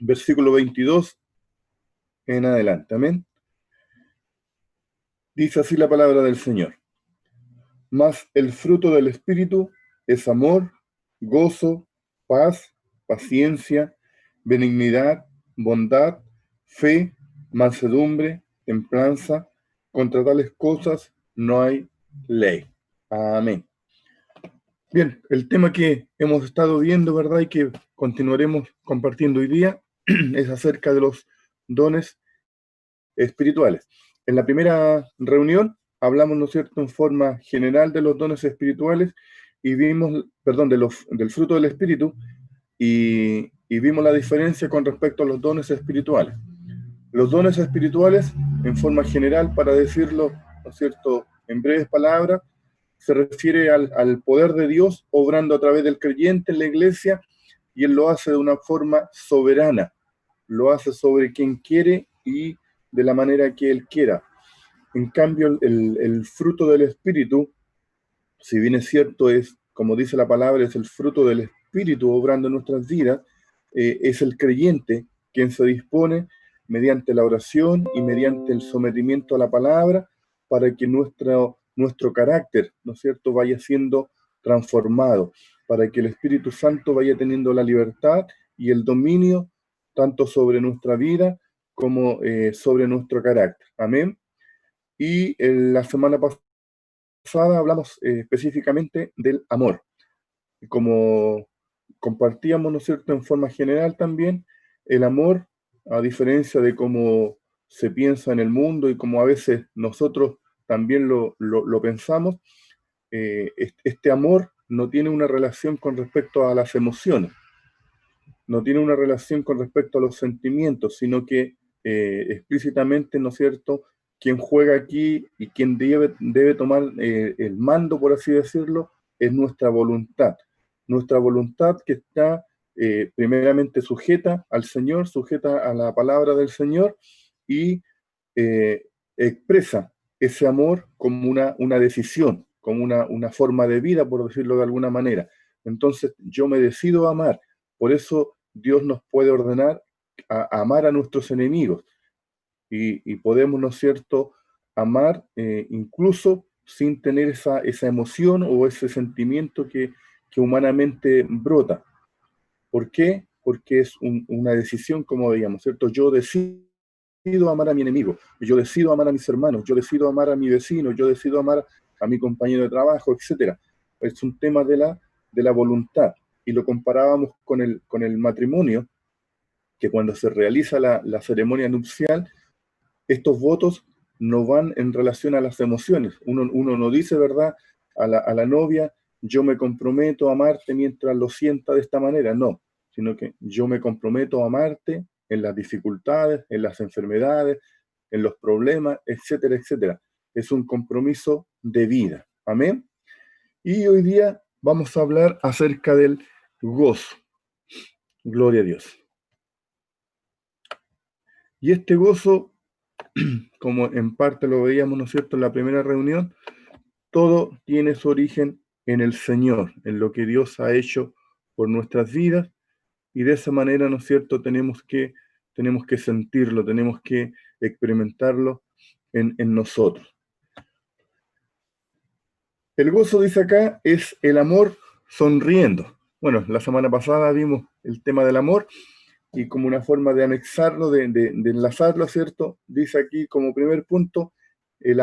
versículo 22 en adelante. Amén. Dice así la palabra del Señor. Mas el fruto del Espíritu es amor, gozo, paz, paciencia, benignidad, bondad, fe, mansedumbre, templanza. Contra tales cosas no hay ley. Amén. Bien, el tema que hemos estado viendo, ¿verdad? Y que continuaremos compartiendo hoy día es acerca de los dones espirituales. En la primera reunión hablamos, ¿no es cierto?, en forma general de los dones espirituales y vimos, perdón, del fruto del Espíritu y vimos la diferencia con respecto a los dones espirituales. Los dones espirituales, en forma general, para decirlo, ¿no es cierto?, en breves palabras, se refiere al poder de Dios obrando a través del creyente en la iglesia, y Él lo hace de una forma soberana, lo hace sobre quien quiere y de la manera que Él quiera. En cambio, el fruto del Espíritu, si bien es cierto, es, como dice la palabra, es el fruto del Espíritu obrando en nuestras vidas, es el creyente quien se dispone mediante la oración y mediante el sometimiento a la palabra para que nuestro carácter, ¿no es cierto?, vaya siendo transformado, para que el Espíritu Santo vaya teniendo la libertad y el dominio tanto sobre nuestra vida como sobre nuestro carácter. Amén. Y en la semana pasada hablamos específicamente del amor. Como compartíamos, ¿no es cierto?, en forma general también, el amor, a diferencia de cómo se piensa en el mundo y como a veces nosotros también lo pensamos, este amor no tiene una relación con respecto a las emociones, no tiene una relación con respecto a los sentimientos, sino que explícitamente, ¿no es cierto?, quien juega aquí y quien debe tomar el mando, por así decirlo, es nuestra voluntad que está primeramente sujeta al Señor, sujeta a la palabra del Señor y eh, expresa ese amor como una decisión, como una forma de vida, por decirlo de alguna manera. Entonces yo me decido a amar, por eso Dios nos puede ordenar a amar a nuestros enemigos y podemos, ¿no es cierto?, amar incluso sin tener esa emoción o ese sentimiento que humanamente brota. ¿Por qué? Porque es una decisión, como digamos, ¿cierto? Yo decido amar a mi enemigo, yo decido amar a mis hermanos, yo decido amar a mi vecino, yo decido amar a mi compañero de trabajo, etcétera. Es un tema de la voluntad. Y lo comparábamos con el matrimonio, que cuando se realiza la ceremonia nupcial, estos votos no van en relación a las emociones. Uno no dice, ¿verdad?, a la novia, yo me comprometo a amarte mientras lo sienta de esta manera. No, sino que yo me comprometo a amarte en las dificultades, en las enfermedades, en los problemas, etcétera, etcétera. Es un compromiso de vida. Amén. Y hoy día vamos a hablar acerca del gozo. Gloria a Dios. Y este gozo, como en parte lo veíamos, ¿no es cierto?, en la primera reunión, todo tiene su origen en el Señor, en lo que Dios ha hecho por nuestras vidas, y de esa manera, ¿no es cierto?, tenemos que sentirlo, tenemos que experimentarlo en nosotros. El gozo, dice acá, es el amor sonriendo. Bueno, la semana pasada vimos el tema del amor, y como una forma de anexarlo, de enlazarlo, ¿cierto? Dice aquí como primer punto, el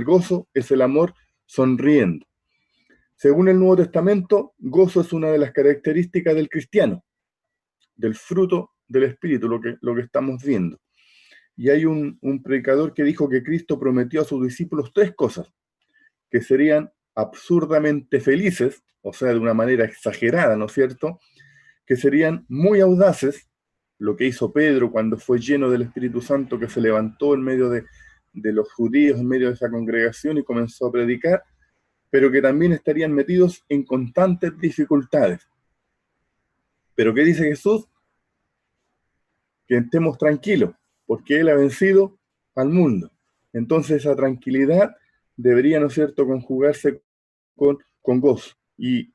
gozo es el amor sonriendo. Según el Nuevo Testamento, gozo es una de las características del cristiano, del fruto del Espíritu, lo que estamos viendo. Y hay un predicador que dijo que Cristo prometió a sus discípulos tres cosas, que serían absurdamente felices, o sea, de una manera exagerada, ¿no es cierto?, que serían muy audaces, lo que hizo Pedro cuando fue lleno del Espíritu Santo, que se levantó en medio de los judíos, en medio de esa congregación y comenzó a predicar, pero que también estarían metidos en constantes dificultades. Pero ¿qué dice Jesús? Que estemos tranquilos, porque Él ha vencido al mundo. Entonces esa tranquilidad debería, ¿no es cierto?, conjugarse con gozo. Y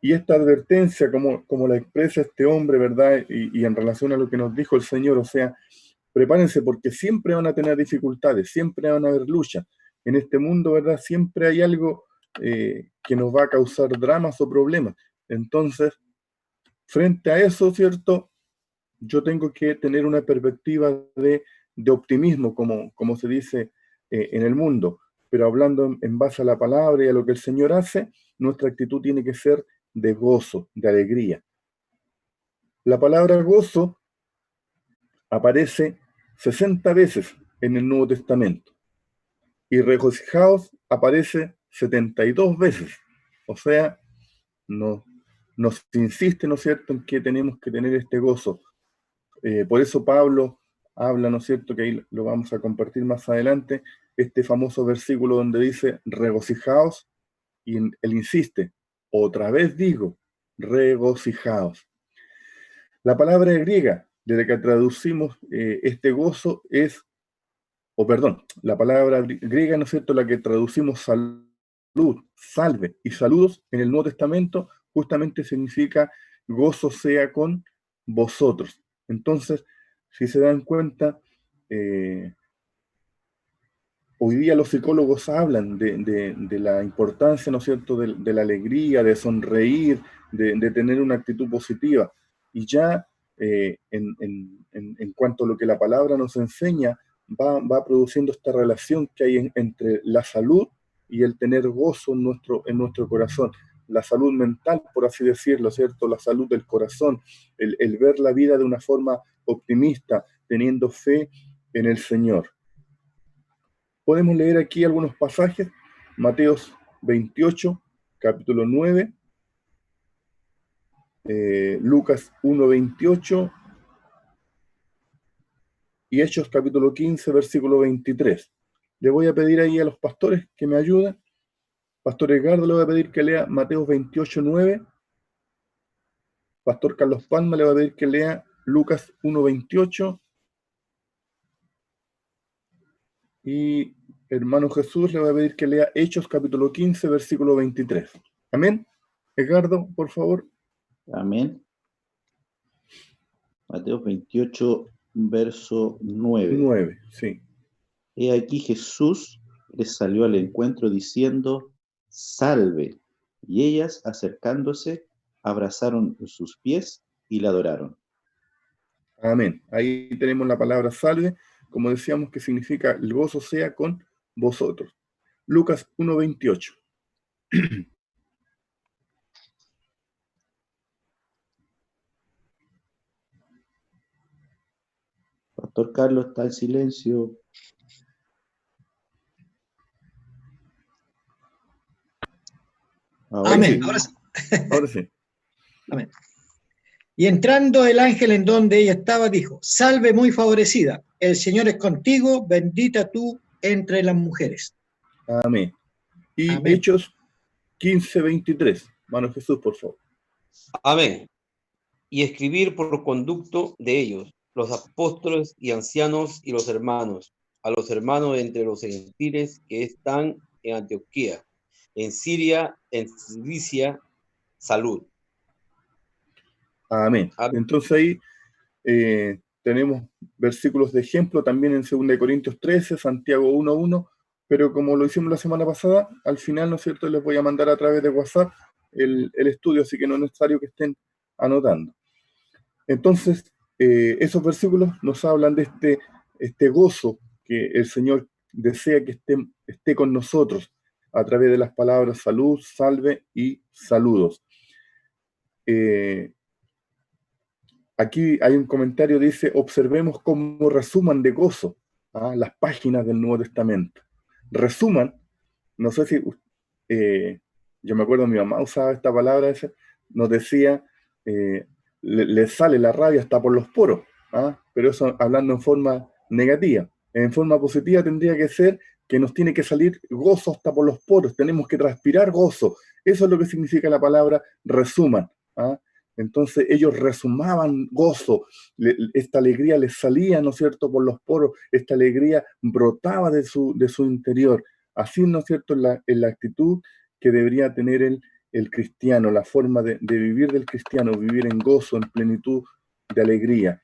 Y esta advertencia, como la expresa este hombre, ¿verdad? Y en relación a lo que nos dijo el Señor, o sea, prepárense porque siempre van a tener dificultades, siempre van a haber luchas. En este mundo, ¿verdad? Siempre hay algo que nos va a causar dramas o problemas. Entonces, frente a eso, ¿cierto? Yo tengo que tener una perspectiva de optimismo, como se dice en el mundo, pero hablando en base a la palabra y a lo que el Señor hace, nuestra actitud tiene que ser de gozo, de alegría. La palabra gozo aparece 60 veces en el Nuevo Testamento y regocijaos aparece 72 veces. O sea, nos insiste, ¿no es cierto?, en que tenemos que tener este gozo. Por eso Pablo habla, ¿no es cierto?, que ahí lo vamos a compartir más adelante, este famoso versículo donde dice, regocijaos, y él insiste, otra vez digo, regocijaos. La palabra griega, desde que traducimos este gozo es, o perdón, la palabra griega, ¿no es cierto?, la que traducimos salud, salve y saludos en el Nuevo Testamento, justamente significa gozo sea con vosotros. Entonces, si se dan cuenta, hoy día los psicólogos hablan de la importancia, ¿no es cierto?, de la alegría, de sonreír, de tener una actitud positiva. Y ya en cuanto a lo que la palabra nos enseña, va produciendo esta relación que hay entre la salud y el tener gozo en nuestro corazón. La salud mental, por así decirlo, ¿cierto? La salud del corazón, el ver la vida de una forma optimista, teniendo fe en el Señor. Podemos leer aquí algunos pasajes, Mateos 28, capítulo 9, Lucas 1:28 y Hechos capítulo 15, versículo 23. Le voy a pedir ahí a los pastores que me ayuden. Pastor Edgardo le voy a pedir que lea Mateos 28:9. Pastor Carlos Palma le voy a pedir que lea Lucas 1:28. Y hermano Jesús le voy a pedir que lea Hechos capítulo 15, versículo 23. Amén. Edgardo, por favor. Amén. Mateo 28, verso 9. 9, sí. He aquí Jesús les salió al encuentro diciendo, salve. Y ellas, acercándose, abrazaron sus pies y la adoraron. Amén. Ahí tenemos la palabra salve, como decíamos, que significa el gozo sea con vosotros. Lucas 1:28. Pastor Carlos está en silencio. Amén. Sí. Ahora sí. Amén. Y entrando el ángel en donde ella estaba, dijo, salve muy favorecida, el Señor es contigo, bendita tú entre las mujeres. Amén. Y Amén. Hechos 15:23. Mano Jesús, por favor. Amén. Y escribir por conducto de ellos, los apóstoles y ancianos y los hermanos, a los hermanos entre los gentiles que están en Antioquía, en Siria, en Cilicia, salud. Amén. Amén. Entonces ahí tenemos versículos de ejemplo también en 2 Corintios 13, Santiago 1:1, pero como lo hicimos la semana pasada, al final, ¿no es cierto?, les voy a mandar a través de WhatsApp el estudio, así que no es necesario que estén anotando. Entonces, esos versículos nos hablan de este gozo que el Señor desea que esté con nosotros a través de las palabras salud, salve y saludos. Aquí hay un comentario, dice, observemos cómo resuman de gozo las páginas del Nuevo Testamento. Resuman, no sé si, yo me acuerdo mi mamá usaba esta palabra, nos decía, le sale la rabia hasta por los poros, pero eso hablando en forma negativa. En forma positiva tendría que ser que nos tiene que salir gozo hasta por los poros, tenemos que transpirar gozo. Eso es lo que significa la palabra resuman. Entonces ellos resumaban gozo, esta alegría les salía, ¿no es cierto?, por los poros, esta alegría brotaba de su interior. Así, ¿no es cierto?, en la actitud que debería tener el cristiano, la forma de vivir del cristiano, vivir en gozo, en plenitud de alegría.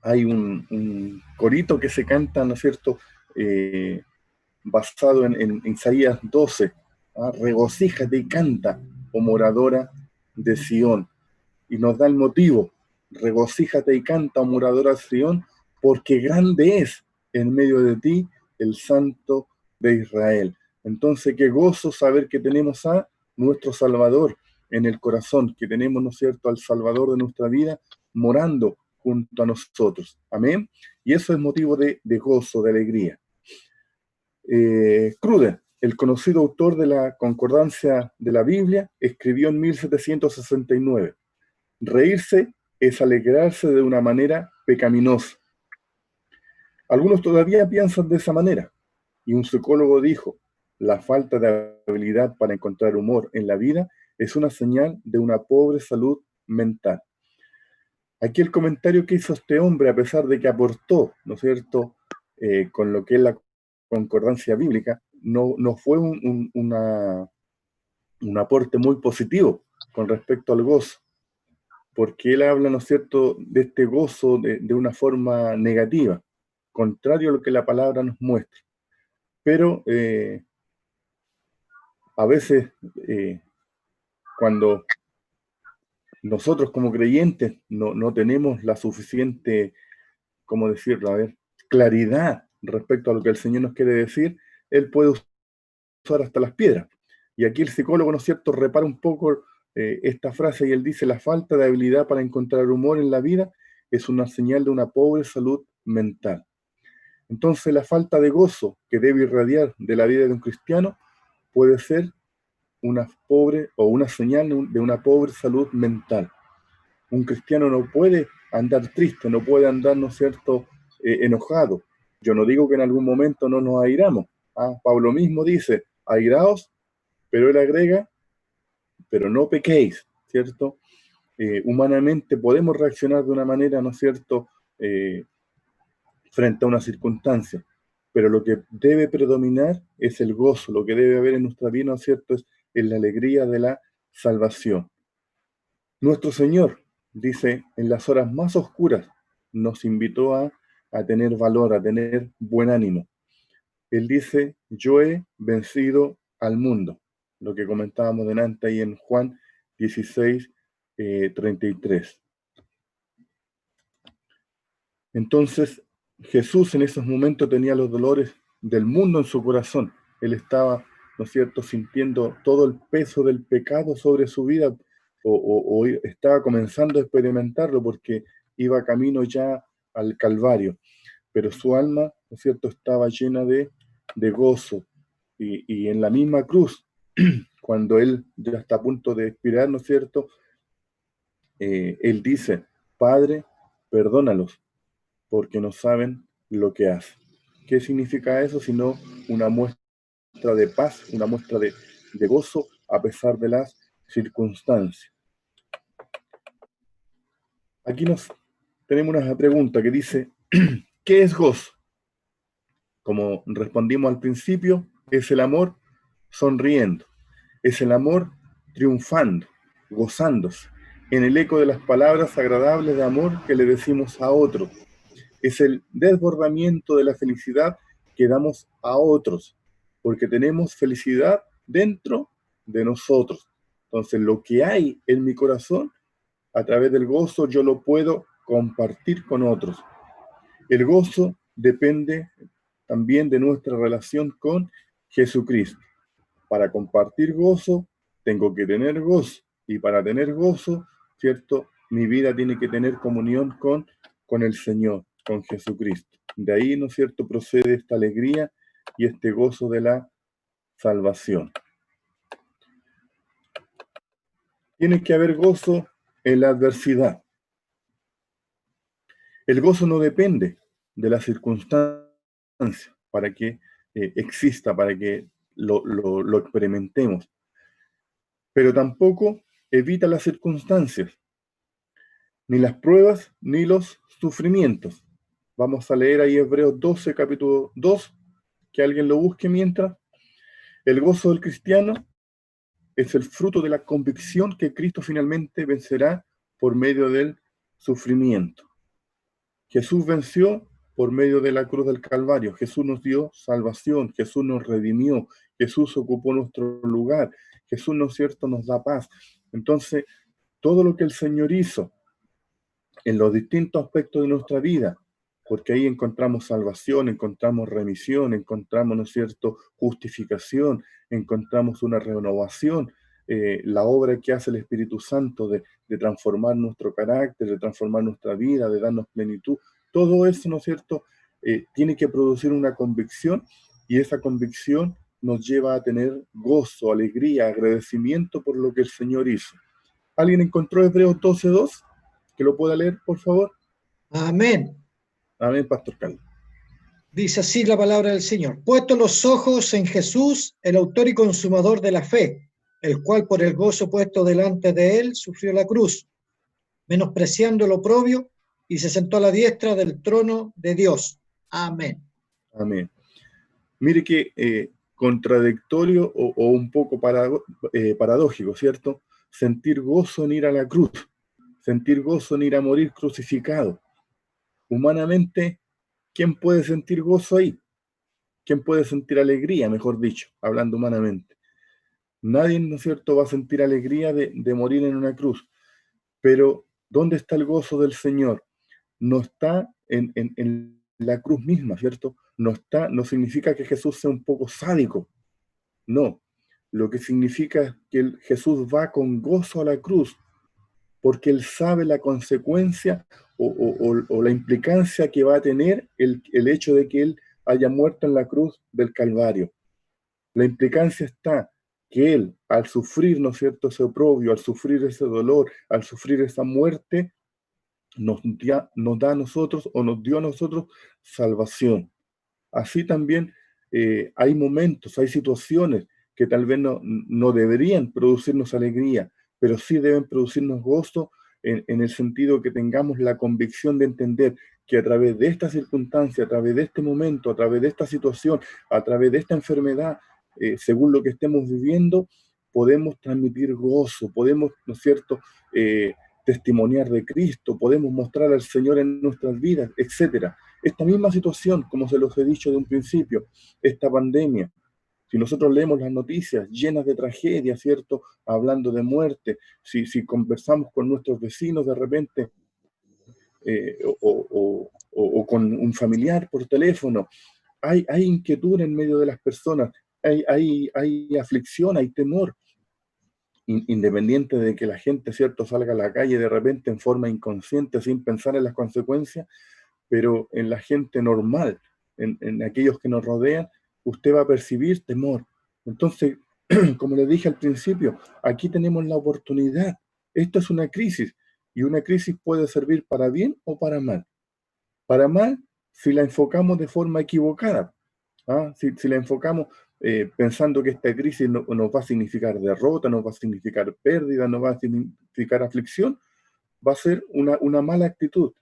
Hay un corito que se canta, ¿no es cierto?, basado en Isaías 12, ¿ah? Regocíjate y canta, oh moradora de Sión. Y nos da el motivo, regocíjate y canta, oh moradora de Sión, porque grande es en medio de ti el Santo de Israel. Entonces, qué gozo saber que tenemos a nuestro Salvador en el corazón, que tenemos, ¿no es cierto?, al Salvador de nuestra vida morando junto a nosotros. Amén. Y eso es motivo de gozo, de alegría. Cruden, el conocido autor de la Concordancia de la Biblia, escribió en 1769: reírse es alegrarse de una manera pecaminosa. Algunos todavía piensan de esa manera, y un psicólogo dijo: la falta de habilidad para encontrar humor en la vida es una señal de una pobre salud mental. Aquí el comentario que hizo este hombre, a pesar de que aportó, ¿no es cierto?, con lo que es la concordancia bíblica, no fue un aporte muy positivo con respecto al gozo, porque él habla, ¿no es cierto?, de este gozo de una forma negativa, contrario a lo que la palabra nos muestra. Pero a veces, cuando nosotros como creyentes no tenemos la suficiente, ¿cómo decirlo?, a ver, claridad respecto a lo que el Señor nos quiere decir, Él puede usar hasta las piedras. Y aquí el psicólogo, ¿no es cierto?, repara un poco esta frase, y él dice: la falta de habilidad para encontrar humor en la vida es una señal de una pobre salud mental. Entonces, la falta de gozo que debe irradiar de la vida de un cristiano puede ser una pobre o una señal de una pobre salud mental. Un cristiano no puede andar triste, no puede andar, ¿no es cierto?, enojado. Yo no digo que en algún momento no nos airamos. Pablo mismo dice: airaos, pero él agrega: pero no pequéis, ¿cierto? Humanamente podemos reaccionar de una manera, ¿no es cierto?, frente a una circunstancia, pero lo que debe predominar es el gozo, lo que debe haber en nuestra vida, ¿no es cierto?, es la alegría de la salvación. Nuestro Señor, dice, en las horas más oscuras nos invitó a tener valor, a tener buen ánimo. Él dice: yo he vencido al mundo, lo que comentábamos delante ahí en Juan 16, 33. Entonces, Jesús en esos momentos tenía los dolores del mundo en su corazón. Él estaba, ¿no es cierto?, sintiendo todo el peso del pecado sobre su vida, o estaba comenzando a experimentarlo porque iba camino ya al Calvario. Pero su alma, ¿no es cierto?, estaba llena de gozo. Y en la misma cruz, cuando él ya está a punto de expirar, ¿no es cierto?, él dice: Padre, perdónalos, porque no saben lo que hacen. ¿Qué significa eso? Sino una muestra de paz, una muestra de gozo a pesar de las circunstancias. Aquí tenemos una pregunta que dice: ¿qué es gozo? Como respondimos al principio, es el amor sonriendo, es el amor triunfando, gozándose, en el eco de las palabras agradables de amor que le decimos a otro. Es el desbordamiento de la felicidad que damos a otros, porque tenemos felicidad dentro de nosotros. Entonces, lo que hay en mi corazón, a través del gozo, yo lo puedo compartir con otros. El gozo depende también de nuestra relación con Jesucristo. Para compartir gozo, tengo que tener gozo. Y para tener gozo, ¿cierto?, mi vida tiene que tener comunión con el Señor, con Jesucristo. De ahí, ¿no es cierto?, procede esta alegría y este gozo de la salvación. Tiene que haber gozo en la adversidad. El gozo no depende de las circunstancias para que exista, para que lo experimentemos, pero tampoco evita las circunstancias, ni las pruebas, ni los sufrimientos. Vamos a leer ahí Hebreos 12, capítulo 2, que alguien lo busque mientras. El gozo del cristiano es el fruto de la convicción que Cristo finalmente vencerá por medio del sufrimiento. Jesús venció por medio de la cruz del Calvario. Jesús nos dio salvación, Jesús nos redimió, Jesús ocupó nuestro lugar, Jesús, ¿no es cierto?, nos da paz. Entonces, todo lo que el Señor hizo en los distintos aspectos de nuestra vida, porque ahí encontramos salvación, encontramos remisión, encontramos, ¿no es cierto?, justificación, encontramos una renovación, la obra que hace el Espíritu Santo de transformar nuestro carácter, de transformar nuestra vida, de darnos plenitud. Todo eso, ¿no es cierto?, tiene que producir una convicción, y esa convicción nos lleva a tener gozo, alegría, agradecimiento por lo que el Señor hizo. ¿Alguien encontró Hebreos 12:2? Que lo pueda leer, por favor. Amén. Amén, Pastor Carlos. Dice así la palabra del Señor. Puesto los ojos en Jesús, el autor y consumador de la fe, el cual por el gozo puesto delante de él sufrió la cruz, menospreciando el oprobio, y se sentó a la diestra del trono de Dios. Amén. Amén. Mire que contradictorio o un poco paradójico, ¿cierto? Sentir gozo en ir a la cruz, sentir gozo en ir a morir crucificado. Humanamente, ¿quién puede sentir gozo ahí? ¿Quién puede sentir alegría, mejor dicho, hablando humanamente? Nadie, ¿no es cierto?, va a sentir alegría de morir en una cruz. Pero, ¿dónde está el gozo del Señor? No está en la cruz misma, ¿cierto? No significa que Jesús sea un poco sádico. No. Lo que significa es que Jesús va con gozo a la cruz, porque Él sabe la consecuencia o la implicancia que va a tener el hecho de que Él haya muerto en la cruz del Calvario. La implicancia está que Él, al sufrir, ¿no es cierto?, ese oprobio, al sufrir ese dolor, al sufrir esa muerte, nos da a nosotros, o nos dio a nosotros, salvación. Así también hay momentos, hay situaciones que tal vez no deberían producirnos alegría, pero sí deben producirnos gozo en el sentido que tengamos la convicción de entender que a través de esta circunstancia, a través de este momento, a través de esta situación, a través de esta enfermedad, según lo que estemos viviendo, podemos transmitir gozo, podemos, ¿no es cierto?, testimoniar de Cristo, podemos mostrar al Señor en nuestras vidas, etcétera. Esta misma situación, como se los he dicho de un principio, esta pandemia, si nosotros leemos las noticias llenas de tragedia, ¿cierto?, hablando de muerte, si conversamos con nuestros vecinos de repente, o con un familiar por teléfono, hay inquietud en medio de las personas, hay aflicción, hay temor, independiente de que la gente, ¿cierto?, salga a la calle de repente en forma inconsciente, sin pensar en las consecuencias, pero en la gente normal, en aquellos que nos rodean, usted va a percibir temor. Entonces, como les dije al principio, aquí tenemos la oportunidad. Esto es una crisis, y una crisis puede servir para bien o para mal. Para mal, si la enfocamos de forma equivocada, ¿ah? Si la enfocamos pensando que esta crisis nos va a significar derrota, nos va a significar pérdida, nos va a significar aflicción, va a ser una mala actitud.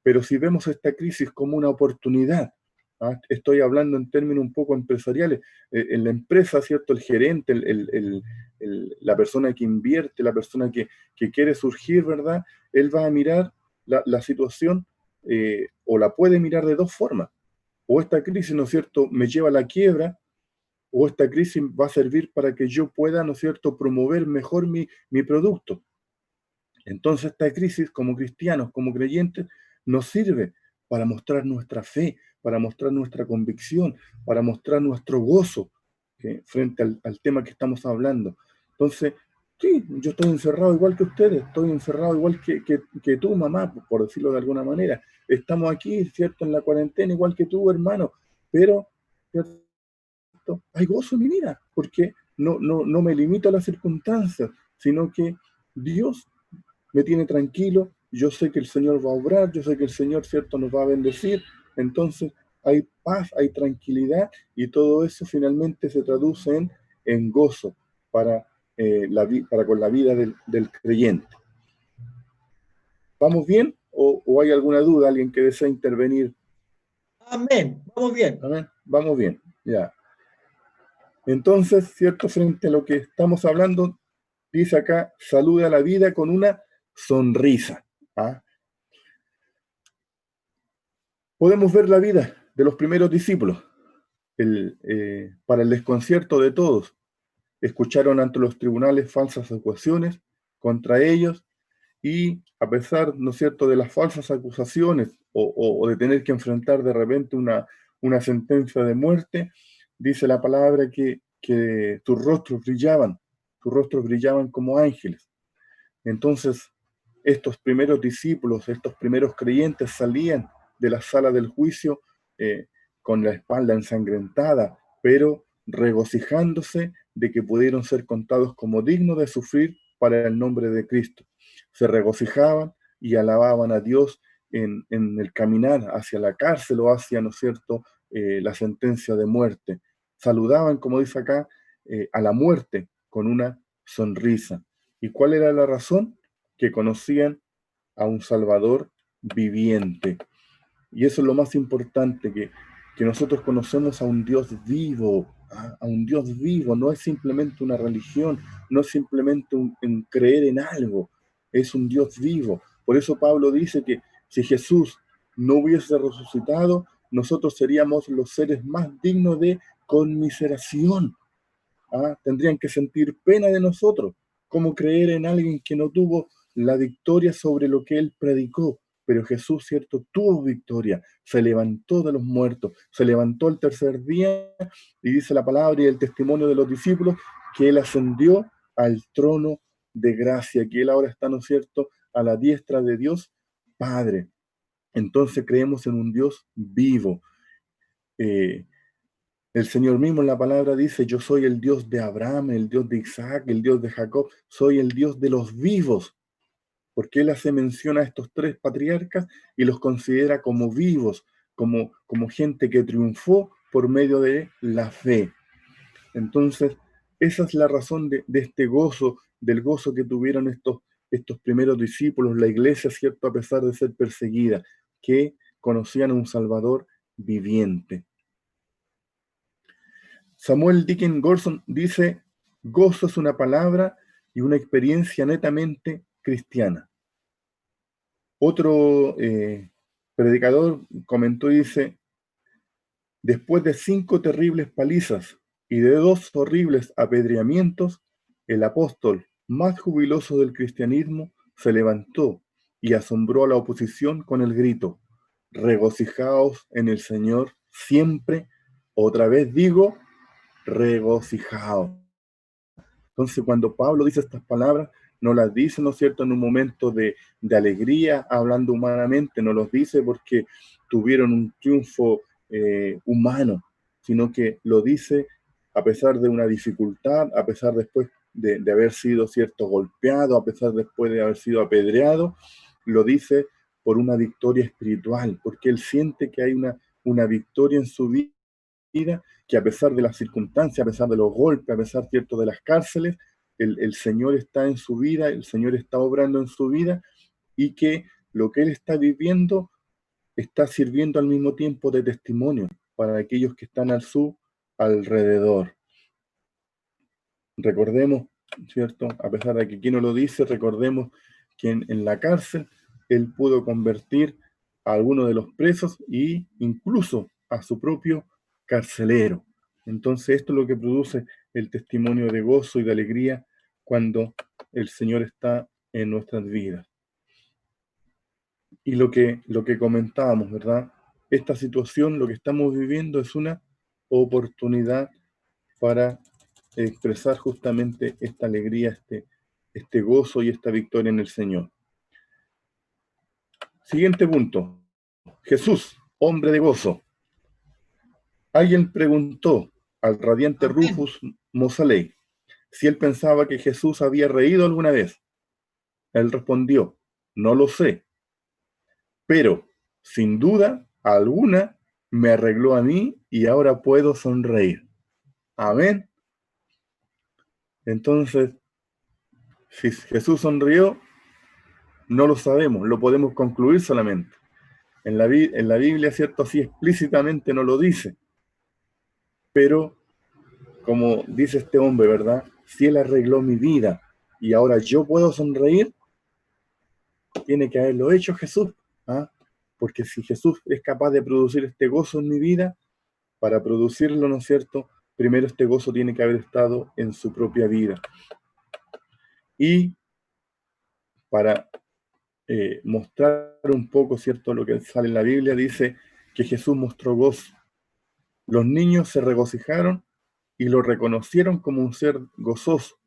Pero si vemos esta crisis como una oportunidad, ¿ah? Estoy hablando en términos un poco empresariales, en la empresa, ¿cierto?, el gerente, la persona que invierte, la persona que quiere surgir, ¿verdad?, él va a mirar la situación, o la puede mirar de dos formas. O esta crisis, ¿no es cierto?, me lleva a la quiebra, o esta crisis va a servir para que yo pueda, ¿no es cierto?, promover mejor mi producto. Entonces esta crisis, como cristianos, como creyentes, nos sirve para mostrar nuestra fe, para mostrar nuestra convicción, para mostrar nuestro gozo frente al tema que estamos hablando. Entonces, sí, yo estoy encerrado igual que ustedes, estoy encerrado igual que tú, mamá, por decirlo de alguna manera. Estamos aquí, ¿cierto?, en la cuarentena igual que tú, hermano, pero, ¿cierto?, hay gozo en mi vida, porque no me limito a las circunstancias, sino que Dios me tiene tranquilo, yo sé que el Señor va a obrar, yo sé que el Señor, ¿cierto?, nos va a bendecir. Entonces hay paz, hay tranquilidad, y todo eso finalmente se traduce en gozo para con la vida del creyente. ¿Vamos bien? ¿O hay alguna duda? ¿Alguien que desea intervenir? Amén. Vamos bien. Amén. Vamos bien, ya. Entonces, ¿cierto? Frente a lo que estamos hablando, dice acá, saluda a la vida con una sonrisa. ¿Ah? Podemos ver la vida de los primeros discípulos, para el desconcierto de todos. Escucharon ante los tribunales falsas acusaciones contra ellos y a pesar, ¿no es cierto?, de las falsas acusaciones o de tener que enfrentar de repente una sentencia de muerte, dice la palabra que tus rostros brillaban como ángeles. Entonces, estos primeros discípulos, estos primeros creyentes salían de la sala del juicio con la espalda ensangrentada, pero regocijándose de que pudieron ser contados como dignos de sufrir para el nombre de Cristo. Se regocijaban y alababan a Dios en el caminar hacia la cárcel o hacia, ¿no es cierto?, la sentencia de muerte. Saludaban, como dice acá, a la muerte con una sonrisa. ¿Y cuál era la razón? Que conocían a un Salvador viviente. Y eso es lo más importante, que nosotros conocemos a un Dios vivo, a un Dios vivo. No es simplemente una religión, no es simplemente un creer en algo, es un Dios vivo. Por eso Pablo dice que si Jesús no hubiese resucitado, nosotros seríamos los seres más dignos de conmiseración. Tendrían que sentir pena de nosotros. ¿Cómo creer en alguien que no tuvo la victoria sobre lo que él predicó? Pero Jesús, cierto, tuvo victoria, se levantó de los muertos, se levantó el tercer día y dice la palabra y el testimonio de los discípulos que él ascendió al trono de gracia, que él ahora está, ¿no es cierto?, a la diestra de Dios Padre. Entonces creemos en un Dios vivo. El Señor mismo en la palabra dice, yo soy el Dios de Abraham, el Dios de Isaac, el Dios de Jacob, soy el Dios de los vivos, porque Él hace mención a estos tres patriarcas y los considera como vivos, como gente que triunfó por medio de la fe. Entonces, esa es la razón de este gozo, del gozo que tuvieron estos primeros discípulos, la iglesia, ¿cierto?, a pesar de ser perseguida, que conocían a un Salvador viviente. Samuel Deacon Gorson dice, gozo es una palabra y una experiencia netamente cristiana. Otro predicador comentó y dice, después de 5 terribles palizas y de 2 horribles apedreamientos, el apóstol más jubiloso del cristianismo se levantó y asombró a la oposición con el grito, regocijaos en el Señor siempre, otra vez digo, regocijaos. Entonces, cuando Pablo dice estas palabras, no las dice, ¿no es cierto?, en un momento de alegría, hablando humanamente, no los dice porque tuvieron un triunfo humano, sino que lo dice a pesar de una dificultad, a pesar después de haber sido, ¿cierto?, golpeado, a pesar después de haber sido apedreado, lo dice por una victoria espiritual, porque él siente que hay una victoria en su vida, que a pesar de las circunstancias, a pesar de los golpes, a pesar, cierto, de las cárceles, el Señor está en su vida, el Señor está obrando en su vida y que lo que Él está viviendo está sirviendo al mismo tiempo de testimonio para aquellos que están a su alrededor. Recordemos, ¿cierto? A pesar de que aquí no lo dice, recordemos que en la cárcel Él pudo convertir a algunos de los presos e incluso a su propio carcelero. Entonces esto es lo que produce el testimonio de gozo y de alegría cuando el Señor está en nuestras vidas. Y lo que comentábamos, ¿verdad? Esta situación, lo que estamos viviendo es una oportunidad para expresar justamente esta alegría, este gozo y esta victoria en el Señor. Siguiente punto. Jesús, hombre de gozo. Alguien preguntó al radiante Rufus Mosaley si él pensaba que Jesús había reído alguna vez. Él respondió, no lo sé, pero sin duda alguna me arregló a mí y ahora puedo sonreír. Amén. Entonces, si Jesús sonrió, no lo sabemos, lo podemos concluir solamente. En la Biblia, ¿cierto? Así explícitamente no lo dice. Pero como dice este hombre, ¿verdad? Si Él arregló mi vida y ahora yo puedo sonreír, tiene que haberlo hecho Jesús. ¿Ah? Porque si Jesús es capaz de producir este gozo en mi vida, para producirlo, ¿no es cierto? Primero este gozo tiene que haber estado en su propia vida. Y para mostrar un poco, ¿cierto?, lo que sale en la Biblia, dice que Jesús mostró gozo. Los niños se regocijaron y lo reconocieron como un ser gozoso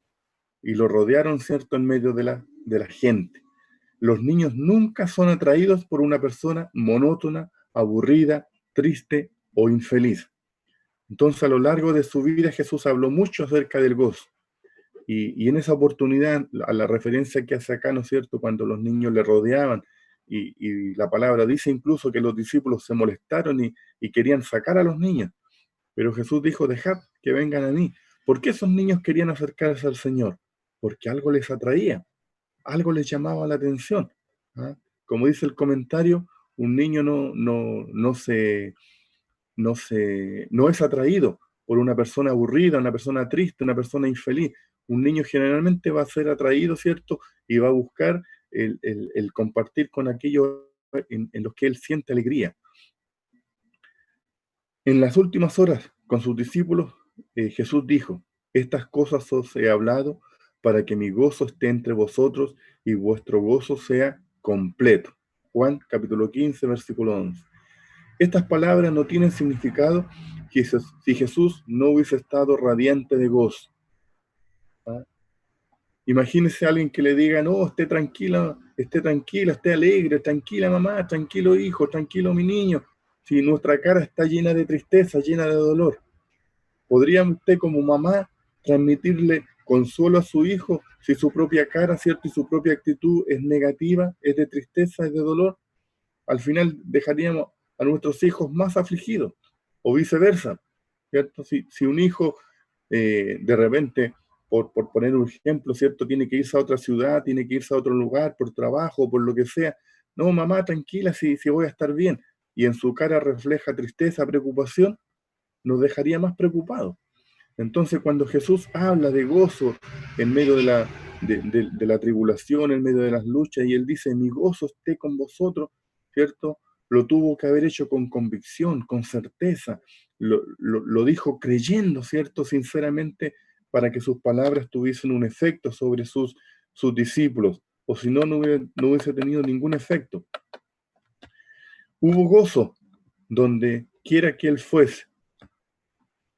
y lo rodearon, ¿cierto?, en medio de la gente. Los niños nunca son atraídos por una persona monótona, aburrida, triste o infeliz. Entonces, a lo largo de su vida, Jesús habló mucho acerca del gozo. Y en esa oportunidad, a la referencia que hace acá, ¿no es cierto?, cuando los niños le rodeaban, y la palabra dice incluso que los discípulos se molestaron y querían sacar a los niños. Pero Jesús dijo, dejad que vengan a mí. ¿Por qué esos niños querían acercarse al Señor? Porque algo les atraía, algo les llamaba la atención. ¿Ah? Como dice el comentario, un niño no es atraído por una persona aburrida, una persona triste, una persona infeliz. Un niño generalmente va a ser atraído, ¿cierto? Y va a buscar el compartir con aquellos en los que él siente alegría. En las últimas horas, con sus discípulos, Jesús dijo, estas cosas os he hablado para que mi gozo esté entre vosotros y vuestro gozo sea completo. Juan capítulo 15, versículo 11. Estas palabras no tienen significado si Jesús no hubiese estado radiante de gozo. ¿Ah? Imagínese a alguien que le diga, no, esté tranquila, esté alegre, tranquila mamá, tranquilo hijo, tranquilo mi niño. Si nuestra cara está llena de tristeza, llena de dolor, ¿podría usted como mamá transmitirle consuelo a su hijo si su propia cara, ¿cierto? Y su propia actitud es negativa, es de tristeza, es de dolor? Al final dejaríamos a nuestros hijos más afligidos, o viceversa, ¿cierto? Si un hijo de repente, por poner un ejemplo, ¿cierto?, tiene que irse a otra ciudad, tiene que irse a otro lugar por trabajo, por lo que sea, no, mamá, tranquila, si voy a estar bien, y en su cara refleja tristeza, preocupación, nos dejaría más preocupados. Entonces, cuando Jesús habla de gozo en medio de la tribulación, en medio de las luchas, y Él dice, mi gozo esté con vosotros, ¿cierto? Lo tuvo que haber hecho con convicción, con certeza, lo dijo creyendo, ¿cierto? Sinceramente, para que sus palabras tuviesen un efecto sobre sus discípulos, o si no, no hubiese tenido ningún efecto. Hubo gozo donde quiera que Él fuese.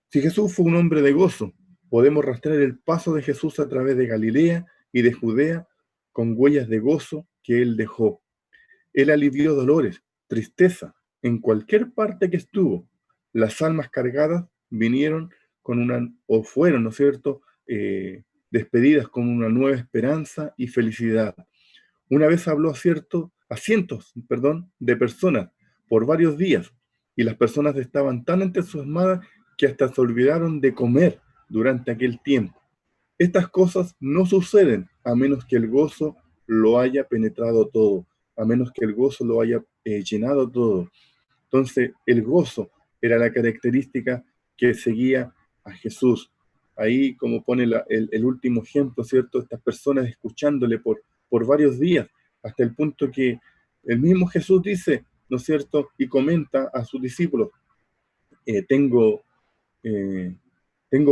Si Jesús fue un hombre de gozo, podemos rastrear el paso de Jesús a través de Galilea y de Judea con huellas de gozo que Él dejó. Él alivió dolores, tristeza, en cualquier parte que estuvo. Las almas cargadas vinieron o fueron, ¿no es cierto?, despedidas con una nueva esperanza y felicidad. Una vez habló a cientos de personas por varios días, y las personas estaban tan entusiasmadas que hasta se olvidaron de comer durante aquel tiempo. Estas cosas no suceden a menos que el gozo lo haya penetrado todo, a menos que el gozo lo haya llenado todo. Entonces, el gozo era la característica que seguía a Jesús. Ahí, como pone el último ejemplo, ¿cierto? Estas personas escuchándole por varios días, hasta el punto que el mismo Jesús dice, ¿no es cierto? Y comenta a sus discípulos, tengo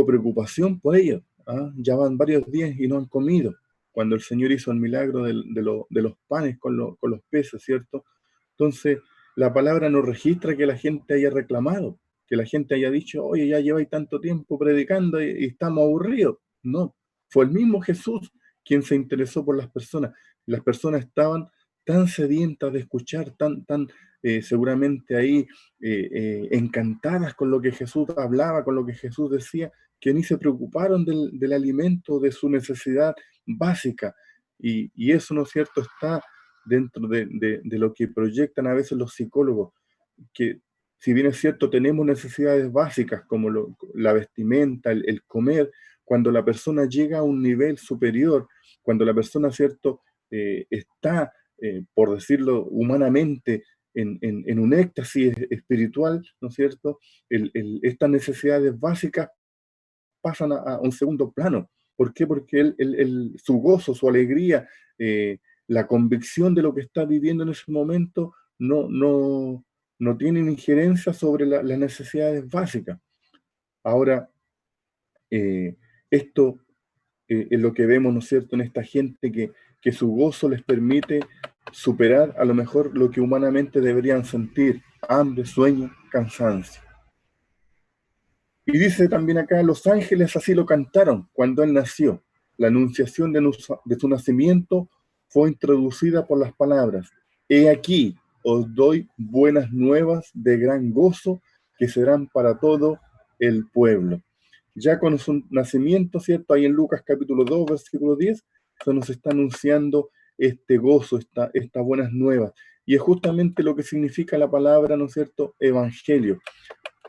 preocupación por ellos. ¿Ah? Ya van varios días y no han comido. Cuando el Señor hizo el milagro de los panes con los peces, ¿cierto? Entonces, la palabra no registra que la gente haya reclamado, que la gente haya dicho, oye, ya lleváis tanto tiempo predicando y estamos aburridos. No, fue el mismo Jesús quien se interesó por las personas. Las personas estaban tan sedientas de escuchar, tan seguramente ahí encantadas con lo que Jesús hablaba, con lo que Jesús decía, que ni se preocuparon del alimento, de su necesidad básica. Y eso, ¿no es cierto?, está dentro de lo que proyectan a veces los psicólogos, que si bien es cierto, tenemos necesidades básicas como la vestimenta, el comer, cuando la persona llega a un nivel superior, cuando la persona, ¿cierto?, está, por decirlo humanamente, en un éxtasis espiritual, ¿no es cierto?, estas necesidades básicas pasan a un segundo plano. ¿Por qué? Porque su gozo, su alegría, la convicción de lo que está viviendo en ese momento no tienen injerencia sobre las necesidades básicas. Ahora, esto es lo que vemos, ¿no es cierto?, en esta gente que su gozo les permite superar a lo mejor lo que humanamente deberían sentir: hambre, sueño, cansancio. Y dice también acá, los ángeles así lo cantaron cuando él nació. La anunciación de su nacimiento fue introducida por las palabras: he aquí, os doy buenas nuevas de gran gozo que serán para todo el pueblo. Ya con su nacimiento, ¿cierto? Ahí en Lucas capítulo 2, versículo 10, se nos está anunciando este gozo, estas buenas nuevas. Y es justamente lo que significa la palabra, ¿no es cierto?, evangelio.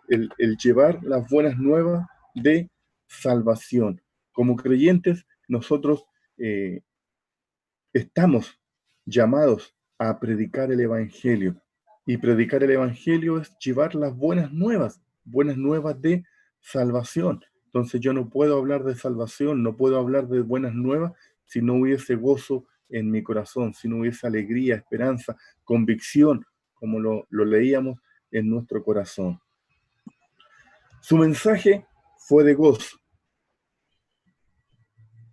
El llevar las buenas nuevas de salvación. Como creyentes, nosotros estamos llamados a predicar el Evangelio. Y predicar el Evangelio es llevar las buenas nuevas de salvación. Entonces yo no puedo hablar de salvación, no puedo hablar de buenas nuevas si no hubiese gozo en mi corazón, si no hubiese alegría, esperanza, convicción, como lo leíamos en nuestro corazón. Su mensaje fue de gozo.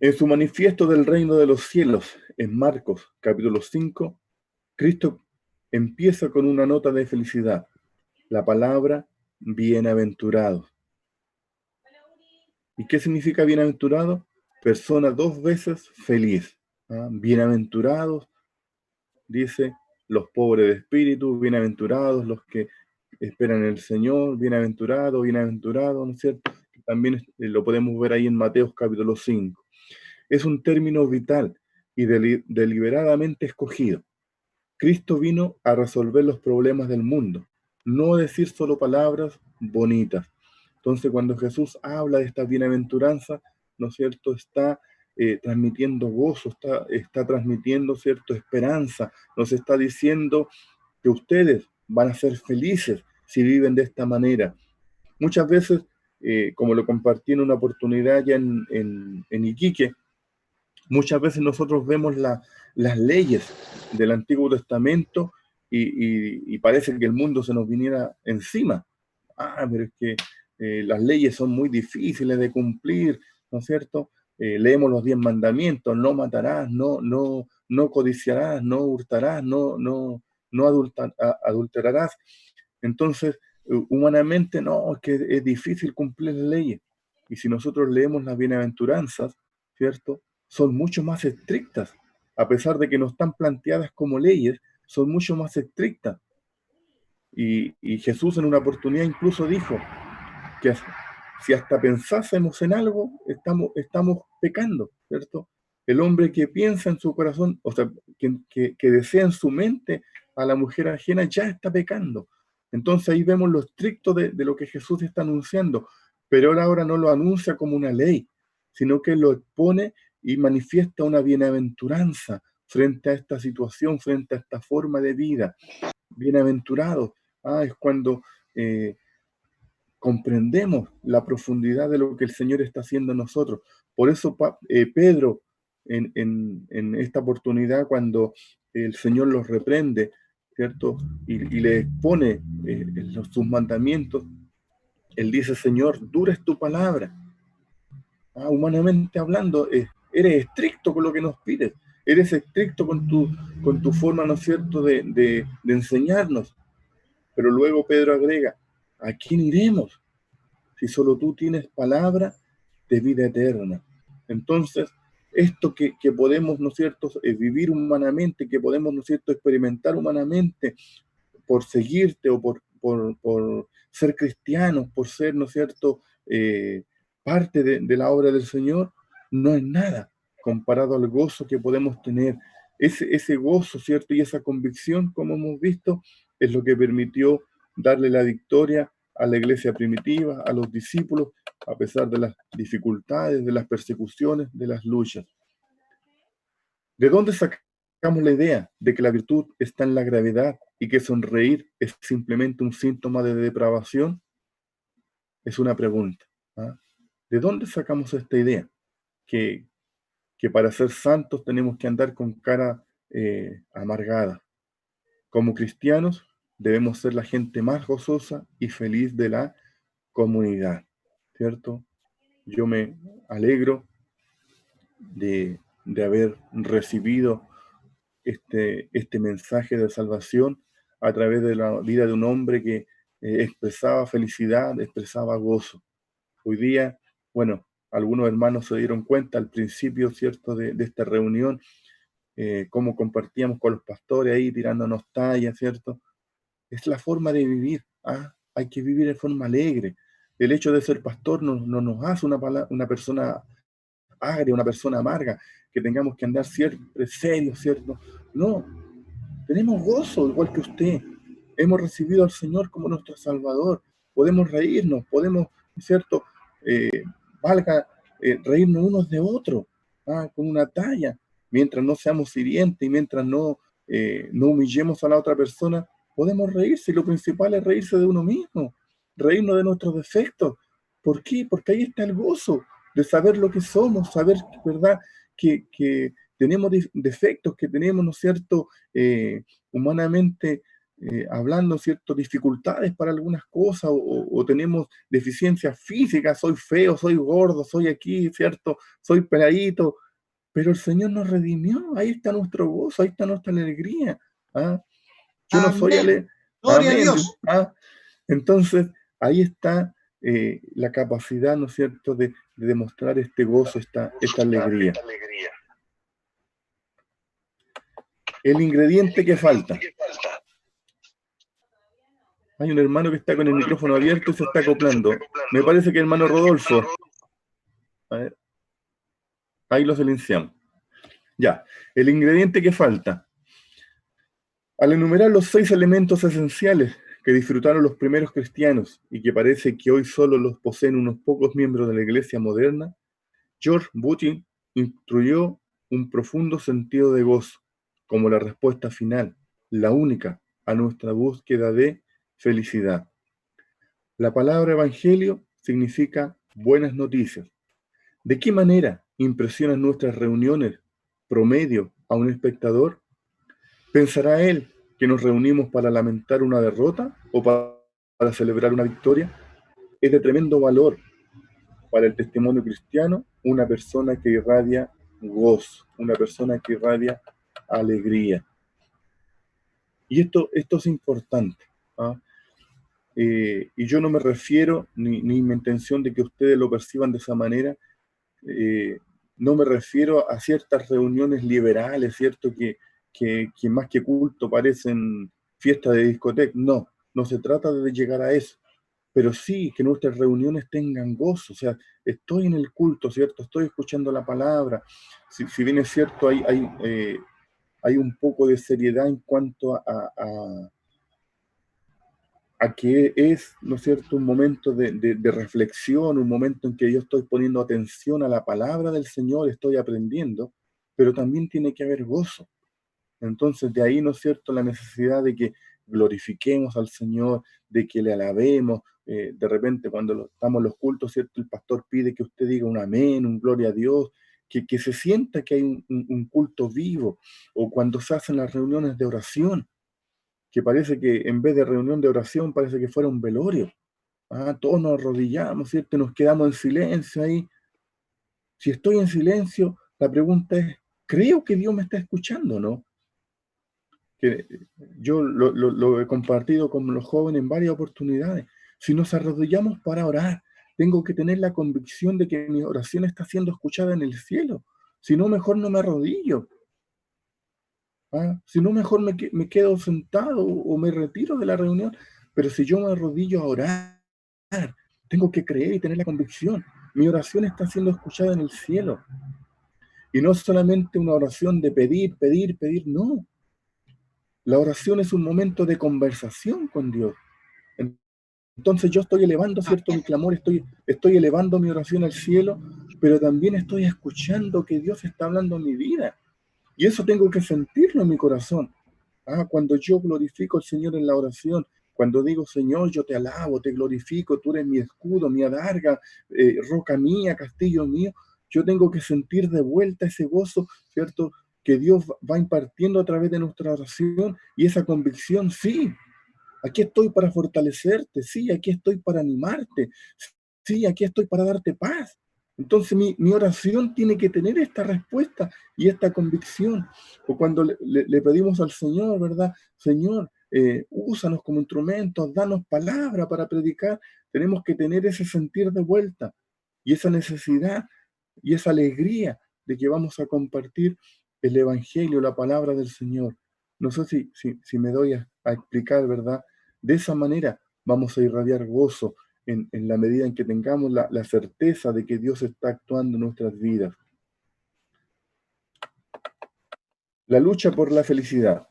En su manifiesto del reino de los cielos, en Marcos capítulo 5, Cristo empieza con una nota de felicidad, la palabra bienaventurado. ¿Y qué significa bienaventurado? Persona dos veces feliz. Bienaventurados, dice, los pobres de espíritu, bienaventurados los que esperan en el Señor, bienaventurado, ¿no es cierto? También lo podemos ver ahí en Mateo capítulo 5. Es un término vital y deliberadamente escogido. Cristo vino a resolver los problemas del mundo, no a decir solo palabras bonitas. Entonces, cuando Jesús habla de esta bienaventuranza, ¿no es cierto?, está transmitiendo gozo, está transmitiendo, ¿cierto?, esperanza. Nos está diciendo que ustedes van a ser felices si viven de esta manera. Muchas veces, como lo compartí en una oportunidad ya en Iquique, muchas veces nosotros vemos las leyes del Antiguo Testamento y parece que el mundo se nos viniera encima. Pero es que las leyes son muy difíciles de cumplir, ¿no es cierto? Leemos los 10 mandamientos: no matarás, no codiciarás, no hurtarás, no adulterarás. Entonces, humanamente, no, es que es difícil cumplir las leyes. Y si nosotros leemos las bienaventuranzas, ¿cierto?, son mucho más estrictas. A pesar de que no están planteadas como leyes, son mucho más estrictas. Y Jesús en una oportunidad incluso dijo que si hasta pensásemos en algo, estamos pecando, ¿cierto? El hombre que piensa en su corazón, o sea, que desea en su mente a la mujer ajena, ya está pecando. Entonces ahí vemos lo estricto de lo que Jesús está anunciando, pero él ahora no lo anuncia como una ley, sino que lo expone y manifiesta una bienaventuranza frente a esta situación, frente a esta forma de vida. Bienaventurados, es cuando comprendemos la profundidad de lo que el Señor está haciendo en nosotros. Por eso Pedro, en esta oportunidad, cuando el Señor los reprende, ¿cierto?, y le expone sus mandamientos, él dice: Señor, dura es tu palabra. Humanamente hablando, eres estricto con lo que nos pides, eres estricto con tu forma, ¿no es cierto?, de enseñarnos. Pero luego Pedro agrega: ¿a quién iremos si solo tú tienes palabra de vida eterna? Entonces, esto que podemos, ¿no es cierto?, vivir humanamente, que podemos, ¿no es cierto?, experimentar humanamente por seguirte o por ser cristianos, por ser, ¿no es cierto?, parte de la obra del Señor, no es nada comparado al gozo que podemos tener. Ese gozo, ¿cierto?, y esa convicción, como hemos visto, es lo que permitió darle la victoria a la iglesia primitiva, a los discípulos, a pesar de las dificultades, de las persecuciones, de las luchas. ¿De dónde sacamos la idea de que la virtud está en la gravedad y que sonreír es simplemente un síntoma de depravación? Es una pregunta. ¿De dónde sacamos esta idea? Que para ser santos tenemos que andar con cara amargada. Como cristianos debemos ser la gente más gozosa y feliz de la comunidad, ¿cierto? Yo me alegro de haber recibido este mensaje de salvación a través de la vida de un hombre que expresaba felicidad, expresaba gozo. Hoy día, bueno, algunos hermanos se dieron cuenta al principio, ¿cierto?, de esta reunión, cómo compartíamos con los pastores ahí tirándonos tallas, ¿cierto? Es la forma de vivir, ¿ah? Hay que vivir de forma alegre. El hecho de ser pastor no nos hace una persona agria, una persona amarga, que tengamos que andar siempre serios, ¿cierto? No, tenemos gozo, igual que usted. Hemos recibido al Señor como nuestro Salvador. Podemos reírnos, podemos, ¿cierto? Eh, valga reírnos unos de otros, con una talla. Mientras no seamos hirientes y mientras no humillemos a la otra persona, podemos reírse. Y lo principal es reírse de uno mismo, reírnos de nuestros defectos. ¿Por qué? Porque ahí está el gozo de saber lo que somos, saber, ¿verdad?, que tenemos defectos, que tenemos, ¿no es cierto?, humanamente hablando, ¿cierto?, dificultades para algunas cosas, o tenemos deficiencias físicas, soy feo, soy gordo, soy aquí, ¿cierto?, soy peladito, pero el Señor nos redimió, ahí está nuestro gozo, ahí está nuestra alegría. ¿Ah? Yo no soy Amén. Gloria a amén. Dios. ¿Ah? Entonces, ahí está la capacidad, ¿no es cierto?, de demostrar este gozo, esta alegría. El ingrediente que falta. Hay un hermano que está con el micrófono abierto y se está acoplando. Me parece que el hermano Rodolfo. A ver. Ahí lo silenciamos. Ya. El ingrediente que falta. Al enumerar los 6 elementos esenciales que disfrutaron los primeros cristianos y que parece que hoy solo los poseen unos pocos miembros de la iglesia moderna, George Butty instruyó un profundo sentido de gozo como la respuesta final, la única, a nuestra búsqueda de felicidad. La palabra evangelio significa buenas noticias. ¿De qué manera impresionan nuestras reuniones promedio a un espectador? ¿Pensará él que nos reunimos para lamentar una derrota o para celebrar una victoria? Es de tremendo valor para el testimonio cristiano una persona que irradia gozo, una persona que irradia alegría. Y esto es importante. ¿Ah? Y yo no me refiero, ni mi intención de que ustedes lo perciban de esa manera, no me refiero a ciertas reuniones liberales, ¿cierto?, que más que culto parecen fiestas de discoteca. No se trata de llegar a eso, pero sí que nuestras reuniones tengan gozo. O sea, estoy en el culto, ¿cierto?, estoy escuchando la palabra. Si bien es cierto, hay un poco de seriedad en cuanto a que es, ¿no es cierto?, un momento de reflexión, un momento en que yo estoy poniendo atención a la palabra del Señor, estoy aprendiendo, pero también tiene que haber gozo. Entonces, de ahí, ¿no es cierto?, la necesidad de que glorifiquemos al Señor, de que le alabemos. De repente, cuando estamos en los cultos, ¿cierto?, el pastor pide que usted diga un amén, un gloria a Dios, que se sienta que hay un culto vivo, o cuando se hacen las reuniones de oración, que parece que en vez de reunión de oración, parece que fuera un velorio. Todos nos arrodillamos, ¿cierto? Nos quedamos en silencio ahí. Si estoy en silencio, la pregunta es, ¿creo que Dios me está escuchando, no? Que yo lo he compartido con los jóvenes en varias oportunidades. Si nos arrodillamos para orar, tengo que tener la convicción de que mi oración está siendo escuchada en el cielo. Si no, mejor no me arrodillo. Si no, mejor me quedo sentado o me retiro de la reunión. Pero si yo me arrodillo a orar, tengo que creer y tener la convicción. Mi oración está siendo escuchada en el cielo. Y no solamente una oración de pedir, no. La oración es un momento de conversación con Dios. Entonces yo estoy elevando, ¿cierto?, mi clamor, estoy elevando mi oración al cielo, pero también estoy escuchando que Dios está hablando en mi vida. Y eso tengo que sentirlo en mi corazón. Cuando yo glorifico al Señor en la oración, Cuando digo, Señor, yo te alabo, te glorifico, tú eres mi escudo, mi adarga, roca mía, castillo mío, yo tengo que sentir de vuelta ese gozo, ¿cierto?, que Dios va impartiendo a través de nuestra oración, y esa convicción, sí, aquí estoy para fortalecerte, sí, aquí estoy para animarte, sí, aquí estoy para darte paz. Entonces mi oración tiene que tener esta respuesta y esta convicción. O cuando le pedimos al Señor, ¿verdad? Señor, úsanos como instrumentos, danos palabra para predicar. Tenemos que tener ese sentir de vuelta y esa necesidad y esa alegría de que vamos a compartir el Evangelio, la palabra del Señor. No sé si me doy a explicar, ¿verdad? De esa manera vamos a irradiar gozo en la medida en que tengamos la certeza de que Dios está actuando en nuestras vidas. La lucha por la felicidad.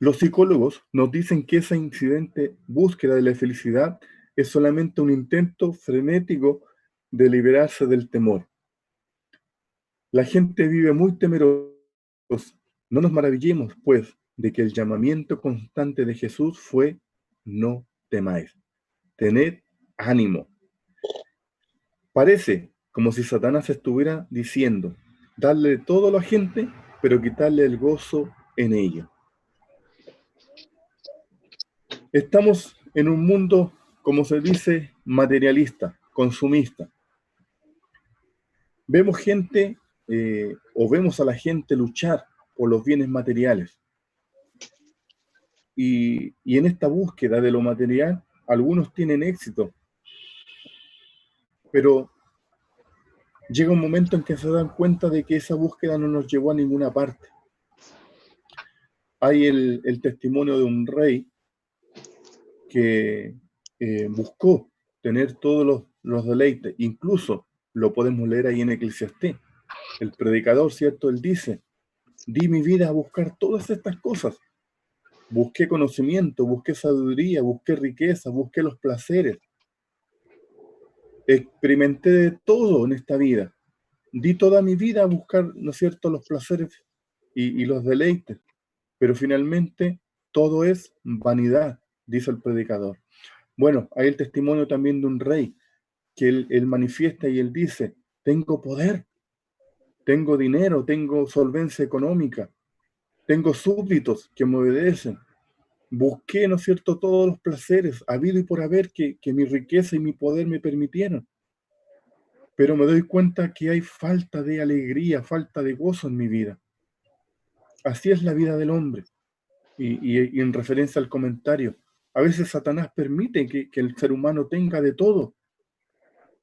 Los psicólogos nos dicen que esa incidente búsqueda de la felicidad es solamente un intento frenético de liberarse del temor. La gente vive muy temerosa. No nos maravillemos, pues, de que el llamamiento constante de Jesús fue: no temáis, tened ánimo. Parece como si Satanás estuviera diciendo: darle todo a la gente, pero quitarle el gozo en ello. Estamos en un mundo, como se dice, materialista, consumista. Vemos gente o vemos a la gente luchar por los bienes materiales. Y en esta búsqueda de lo material, algunos tienen éxito, pero llega un momento en que se dan cuenta de que esa búsqueda no nos llevó a ninguna parte. Hay el testimonio de un rey que buscó tener todos los deleites, incluso lo podemos leer ahí en Eclesiastés. El predicador, ¿cierto? Él dice: di mi vida a buscar todas estas cosas. Busqué conocimiento, busqué sabiduría, busqué riqueza, busqué los placeres. Experimenté de todo en esta vida. Di toda mi vida a buscar, ¿no es cierto?, los placeres y los deleites. Pero finalmente todo es vanidad, dice el predicador. Bueno, hay el testimonio también de un rey que él manifiesta y él dice: tengo poder, tengo dinero, tengo solvencia económica, tengo súbditos que me obedecen. Busqué, ¿no es cierto?, todos los placeres habido y por haber que mi riqueza y mi poder me permitieron. Pero me doy cuenta que hay falta de alegría, falta de gozo en mi vida. Así es la vida del hombre. Y en referencia al comentario, a veces Satanás permite que el ser humano tenga de todo,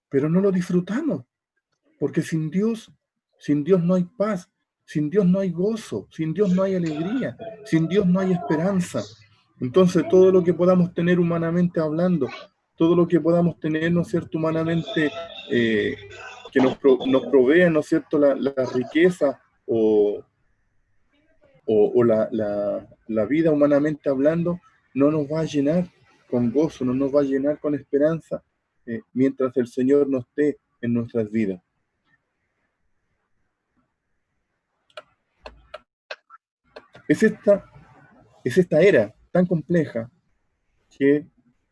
pero no lo disfrutamos, porque sin Dios no hay paz, sin Dios no hay gozo, sin Dios no hay alegría, sin Dios no hay esperanza. Entonces todo lo que podamos tener humanamente hablando, todo lo que podamos tener, ¿no es cierto?, humanamente, que nos provea, ¿no es cierto?, la riqueza o la vida humanamente hablando, no nos va a llenar con gozo, no nos va a llenar con esperanza, mientras el Señor no esté en nuestras vidas. Es esta era tan compleja que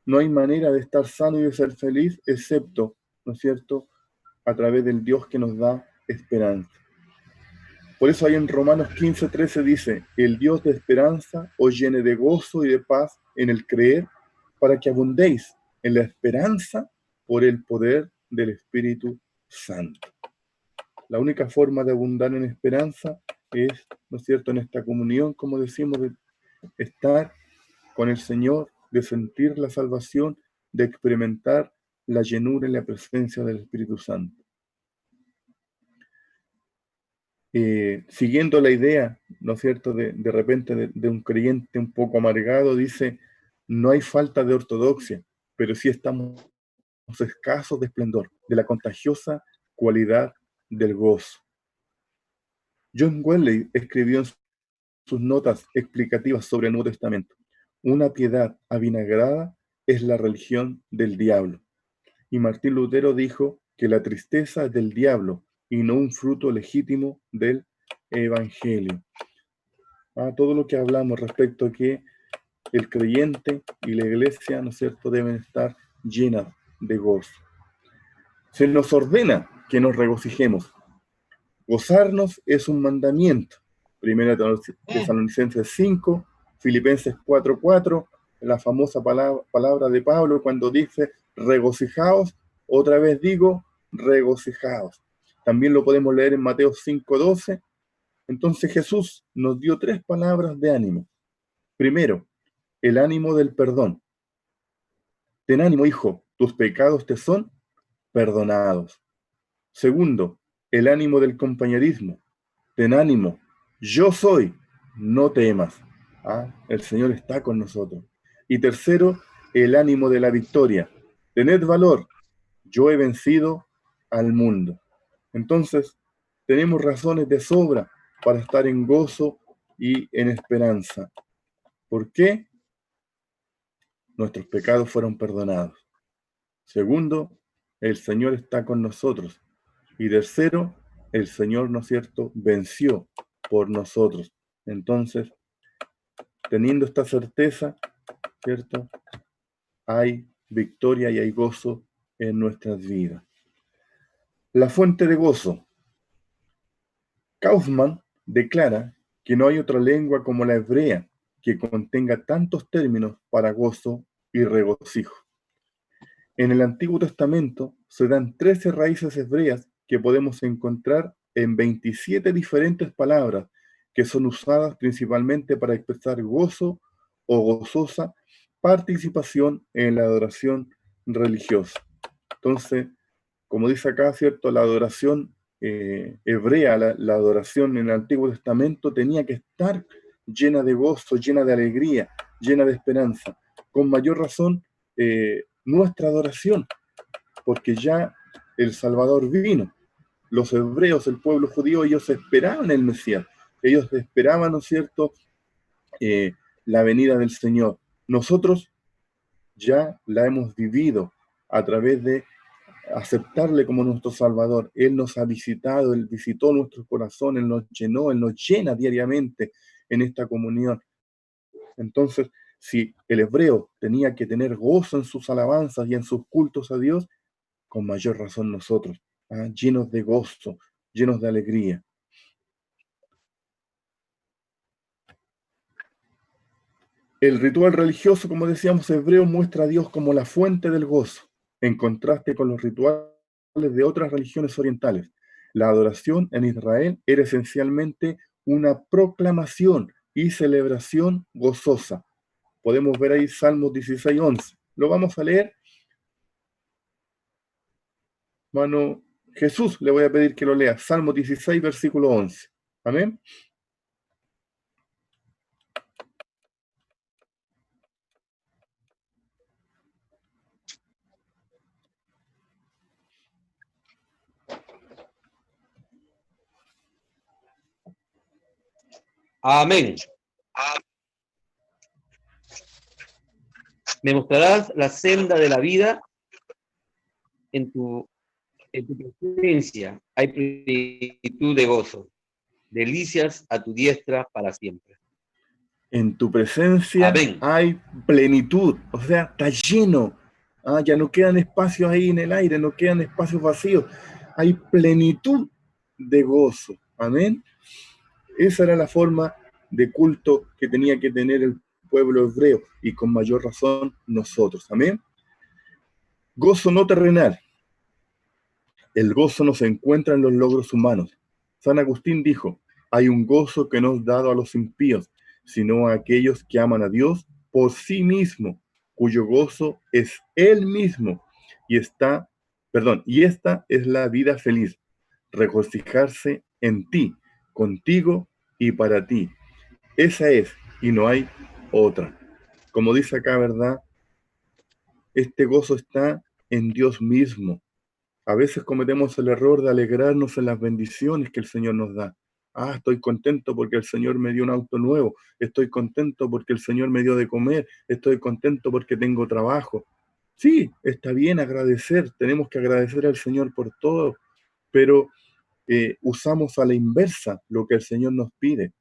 no hay manera de estar sano y de ser feliz, excepto, ¿no es cierto?, a través del Dios que nos da esperanza. Por eso ahí en Romanos 15:13 dice: el Dios de esperanza os llene de gozo y de paz en el creer, para que abundéis en la esperanza por el poder del Espíritu Santo. La única forma de abundar en esperanza es, ¿no es cierto?, en esta comunión, como decimos, de estar con el Señor, de sentir la salvación, de experimentar la llenura y la presencia del Espíritu Santo. Siguiendo la idea, ¿no es cierto?, de repente de un creyente un poco amargado, dice: no hay falta de ortodoxia, pero sí estamos escasos de esplendor, de la contagiosa cualidad del gozo. John Wesley escribió en sus notas explicativas sobre el Nuevo Testamento: una piedad avinagrada es la religión del diablo. Y Martín Lutero dijo que la tristeza es del diablo y no un fruto legítimo del Evangelio. Todo lo que hablamos respecto a que el creyente y la iglesia, ¿no es cierto?, deben estar llenas de gozo. Se nos ordena que nos regocijemos. Gozarnos es un mandamiento. Primera Tesalonicenses 5, Filipenses 4:4, la famosa palabra de Pablo cuando dice regocijaos, otra vez digo regocijaos. También lo podemos leer en Mateo 5:12. Entonces Jesús nos dio 3 palabras de ánimo. Primero, el ánimo del perdón. Ten ánimo, hijo, tus pecados te son perdonados. Segundo, el ánimo del compañerismo. Ten ánimo, yo soy, no temas. El Señor está con nosotros. Y tercero, el ánimo de la victoria. Tened valor, yo he vencido al mundo. Entonces, tenemos razones de sobra para estar en gozo y en esperanza. ¿Por qué? Nuestros pecados fueron perdonados. Segundo, el Señor está con nosotros. Y tercero, el Señor, ¿no es cierto?, venció por nosotros. Entonces, teniendo esta certeza, ¿cierto?, hay victoria y hay gozo en nuestras vidas. La fuente de gozo. Kaufman declara que no hay otra lengua como la hebrea que contenga tantos términos para gozo y regocijo. En el Antiguo Testamento se dan 13 raíces hebreas que podemos encontrar en 27 diferentes palabras que son usadas principalmente para expresar gozo o gozosa participación en la adoración religiosa. Entonces, como dice acá, ¿cierto?, la adoración hebrea, la adoración en el Antiguo Testamento tenía que estar llena de gozo, llena de alegría, llena de esperanza. Con mayor razón, nuestra adoración, porque ya el Salvador vino. Los hebreos, el pueblo judío, ellos esperaban el Mesías. Ellos esperaban, ¿no es cierto?, la venida del Señor. Nosotros ya la hemos vivido a través de aceptarle como nuestro Salvador. Él nos ha visitado, Él visitó nuestro corazón, Él nos llenó, Él nos llena diariamente en esta comunión. Entonces, si el hebreo tenía que tener gozo en sus alabanzas y en sus cultos a Dios, con mayor razón nosotros, llenos de gozo, llenos de alegría. El ritual religioso, como decíamos, hebreo muestra a Dios como la fuente del gozo, en contraste con los rituales de otras religiones orientales. La adoración en Israel era esencialmente una proclamación y celebración gozosa. Podemos ver ahí Salmos 16:11. Lo vamos a leer. Hermano Jesús, le voy a pedir que lo lea. Salmo 16, versículo 11. Amén. Amén. Me mostrarás la senda de la vida. En tu presencia hay plenitud de gozo, delicias a tu diestra para siempre. En tu presencia Amén. hay plenitud, o sea, está lleno. Ya no quedan espacios ahí en el aire, no quedan espacios vacíos. Hay plenitud de gozo. Amén. Esa era la forma de culto que tenía que tener el pueblo hebreo y con mayor razón nosotros. Amén. Gozo no terrenal. El gozo no se encuentra en los logros humanos. San Agustín dijo, hay un gozo que no es dado a los impíos, sino a aquellos que aman a Dios por sí mismo, cuyo gozo es Él mismo. Y esta es la vida feliz, regocijarse en ti, contigo y para ti. Esa es, y no hay otra. Como dice acá, ¿verdad? Este gozo está en Dios mismo. A veces cometemos el error de alegrarnos en las bendiciones que el Señor nos da. Estoy contento porque el Señor me dio un auto nuevo. Estoy contento porque el Señor me dio de comer. Estoy contento porque tengo trabajo. Sí, está bien agradecer. Tenemos que agradecer al Señor por todo. Pero usamos a la inversa lo que el Señor nos pide.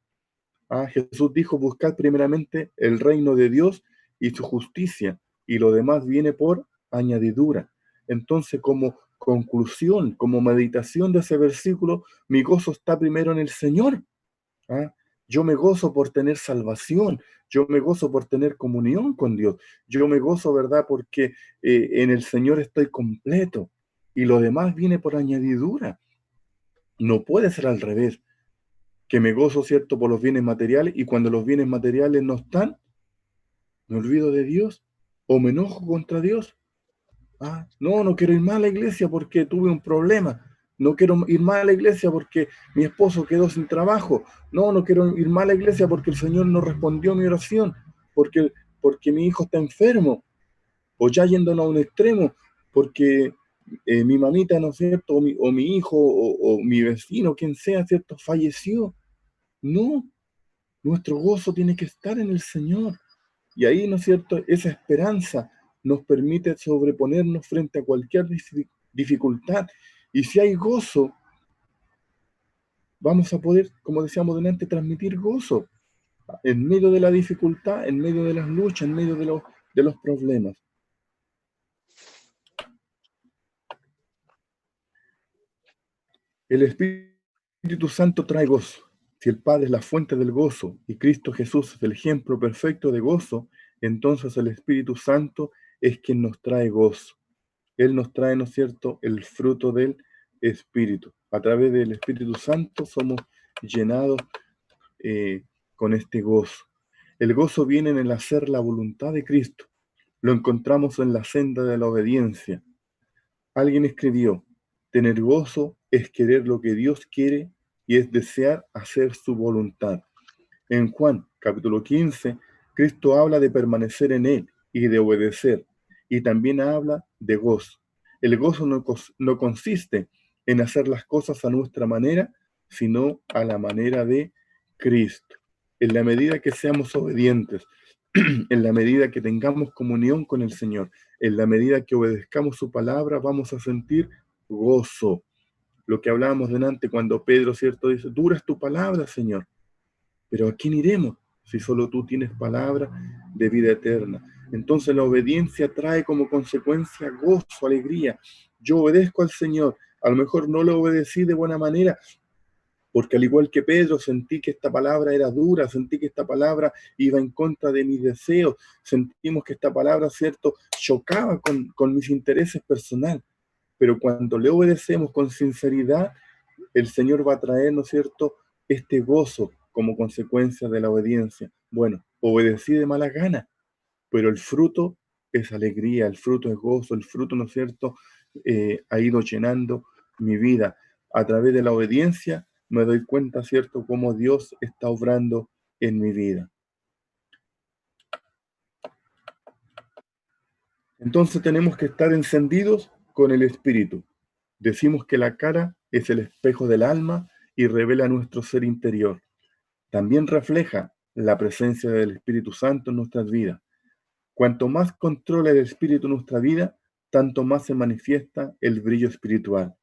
Jesús dijo, buscad primeramente el reino de Dios y su justicia, y lo demás viene por añadidura. Entonces, como conclusión, como meditación de ese versículo, mi gozo está primero en el Señor. ¿Ah? Yo me gozo por tener salvación, yo me gozo por tener comunión con Dios, yo me gozo, ¿verdad? Porque en el Señor estoy completo y lo demás viene por añadidura. No puede ser al revés, que me gozo, ¿cierto?, por los bienes materiales y cuando los bienes materiales no están, me olvido de Dios o me enojo contra Dios. No quiero ir más a la iglesia porque tuve un problema. No quiero ir más a la iglesia porque mi esposo quedó sin trabajo. No quiero ir más a la iglesia porque el Señor no respondió a mi oración, porque mi hijo está enfermo. O ya yéndonos a un extremo, porque mi mamita, ¿no es cierto? O mi hijo, o mi vecino, quien sea, ¿cierto? Falleció. No, nuestro gozo tiene que estar en el Señor. Y ahí, ¿no es cierto?, esa esperanza nos permite sobreponernos frente a cualquier dificultad. Y si hay gozo, vamos a poder, como decíamos delante, transmitir gozo en medio de la dificultad, en medio de las luchas, en medio de los problemas. El Espíritu Santo trae gozo. Si el Padre es la fuente del gozo y Cristo Jesús es el ejemplo perfecto de gozo, entonces el Espíritu Santo es quien nos trae gozo. Él nos trae, ¿no es cierto?, el fruto del Espíritu. A través del Espíritu Santo somos llenados con este gozo. El gozo viene en el hacer la voluntad de Cristo. Lo encontramos en la senda de la obediencia. Alguien escribió, tener gozo es querer lo que Dios quiere y es desear hacer su voluntad. En Juan, capítulo 15, Cristo habla de permanecer en Él y de obedecer, y también habla de gozo. El gozo no consiste en hacer las cosas a nuestra manera, sino a la manera de Cristo. En la medida que seamos obedientes, en la medida que tengamos comunión con el Señor, en la medida que obedezcamos su palabra, vamos a sentir gozo. Lo que hablábamos delante cuando Pedro, ¿cierto?, dice, dura es tu palabra, Señor. Pero ¿a quién iremos si solo tú tienes palabra de vida eterna? Entonces la obediencia trae como consecuencia gozo, alegría. Yo obedezco al Señor. A lo mejor no le obedecí de buena manera, porque al igual que Pedro sentí que esta palabra era dura, sentí que esta palabra iba en contra de mis deseos, sentimos que esta palabra, ¿cierto?, chocaba con mis intereses personales. Pero cuando le obedecemos con sinceridad, el Señor va a traer, ¿no es cierto?, este gozo como consecuencia de la obediencia. Bueno, obedecí de mala gana, pero el fruto es alegría, el fruto es gozo, el fruto, ¿no es cierto?, ha ido llenando mi vida. A través de la obediencia me doy cuenta, ¿cierto?, cómo Dios está obrando en mi vida. Entonces tenemos que estar encendidos con el Espíritu. Decimos que la cara es el espejo del alma y revela nuestro ser interior. También refleja la presencia del Espíritu Santo en nuestras vidas. Cuanto más controla el Espíritu nuestra vida, tanto más se manifiesta el brillo espiritual.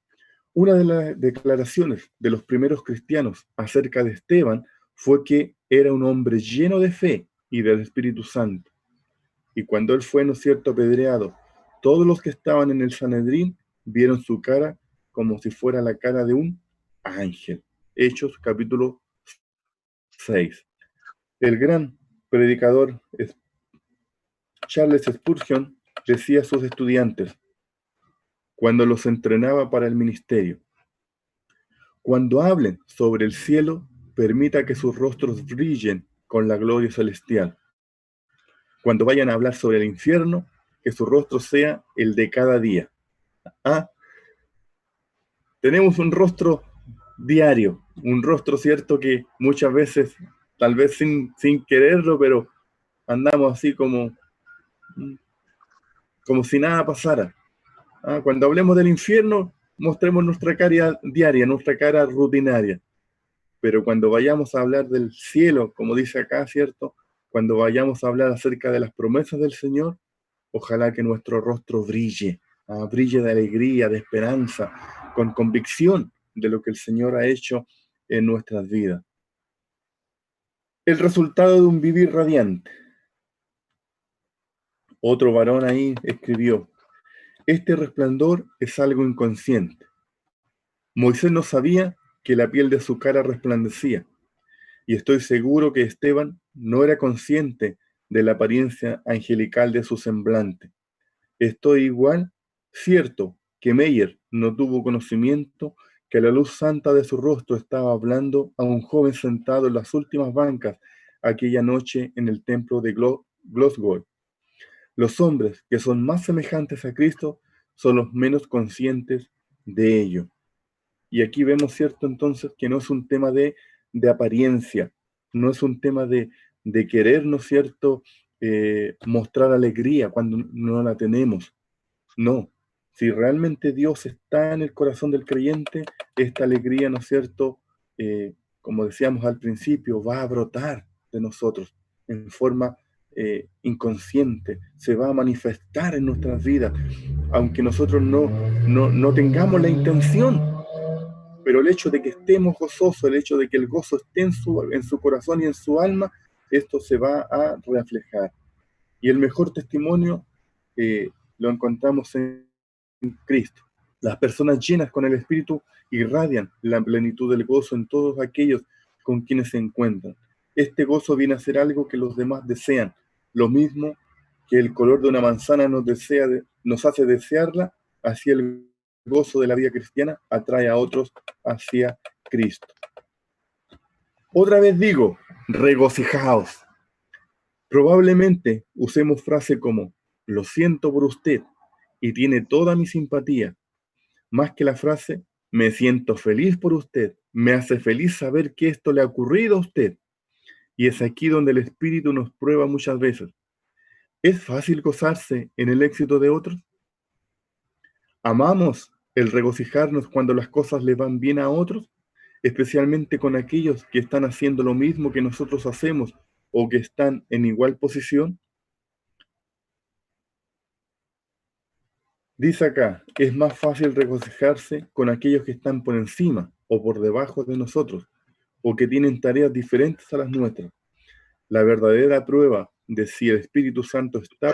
Una de las declaraciones de los primeros cristianos acerca de Esteban fue que era un hombre lleno de fe y del Espíritu Santo. Y cuando él fue, ¿no es cierto?, apedreado, todos los que estaban en el Sanedrín vieron su cara como si fuera la cara de un ángel. Hechos capítulo 6. El gran predicador Charles Spurgeon decía a sus estudiantes, cuando los entrenaba para el ministerio, cuando hablen sobre el cielo, permita que sus rostros brillen con la gloria celestial. Cuando vayan a hablar sobre el infierno, que su rostro sea el de cada día. Tenemos un rostro diario, un rostro, cierto, que muchas veces, tal vez sin quererlo, pero andamos así como si nada pasara. Cuando hablemos del infierno, mostremos nuestra cara diaria, nuestra cara rutinaria. Pero cuando vayamos a hablar del cielo, como dice acá, ¿cierto? Cuando vayamos a hablar acerca de las promesas del Señor, ojalá que nuestro rostro brille, brille de alegría, de esperanza, con convicción de lo que el Señor ha hecho en nuestras vidas. el resultado de un vivir radiante. Otro varón ahí escribió, este resplandor es algo inconsciente. Moisés no sabía que la piel de su cara resplandecía, y estoy seguro que Esteban no era consciente de la apariencia angelical de su semblante. Estoy igual cierto que Meyer no tuvo conocimiento que la luz santa de su rostro estaba hablando a un joven sentado en las últimas bancas aquella noche en el templo de Glasgow. Los hombres que son más semejantes a Cristo son los menos conscientes de ello. Y aquí vemos, ¿cierto? Entonces, que no es un tema de apariencia, no es un tema de querer, ¿no es cierto?, mostrar alegría cuando no la tenemos. No. Si realmente Dios está en el corazón del creyente, esta alegría, ¿no es cierto?, como decíamos al principio, va a brotar de nosotros en forma inconsciente, se va a manifestar en nuestras vidas, aunque nosotros no tengamos la intención. Pero el hecho de que estemos gozosos, el hecho de que el gozo esté en su corazón y en su alma, esto se va a reflejar. Y el mejor testimonio lo encontramos en Cristo. Las personas llenas con el Espíritu irradian la plenitud del gozo en todos aquellos con quienes se encuentran. Este gozo viene a ser algo que los demás desean, lo mismo que el color de una manzana nos hace desearla, así el gozo de la vida cristiana atrae a otros hacia Cristo. Otra vez digo, regocijaos. Probablemente usemos frases como, lo siento por usted, y tiene toda mi simpatía, más que la frase, me siento feliz por usted, me hace feliz saber que esto le ha ocurrido a usted. Y es aquí donde el Espíritu nos prueba muchas veces. ¿Es fácil gozarse en el éxito de otros? ¿Amamos el regocijarnos cuando las cosas le van bien a otros? Especialmente con aquellos que están haciendo lo mismo que nosotros hacemos o que están en igual posición. Dice acá, es más fácil regocijarse con aquellos que están por encima o por debajo de nosotros, o que tienen tareas diferentes a las nuestras. La verdadera prueba de si el Espíritu Santo está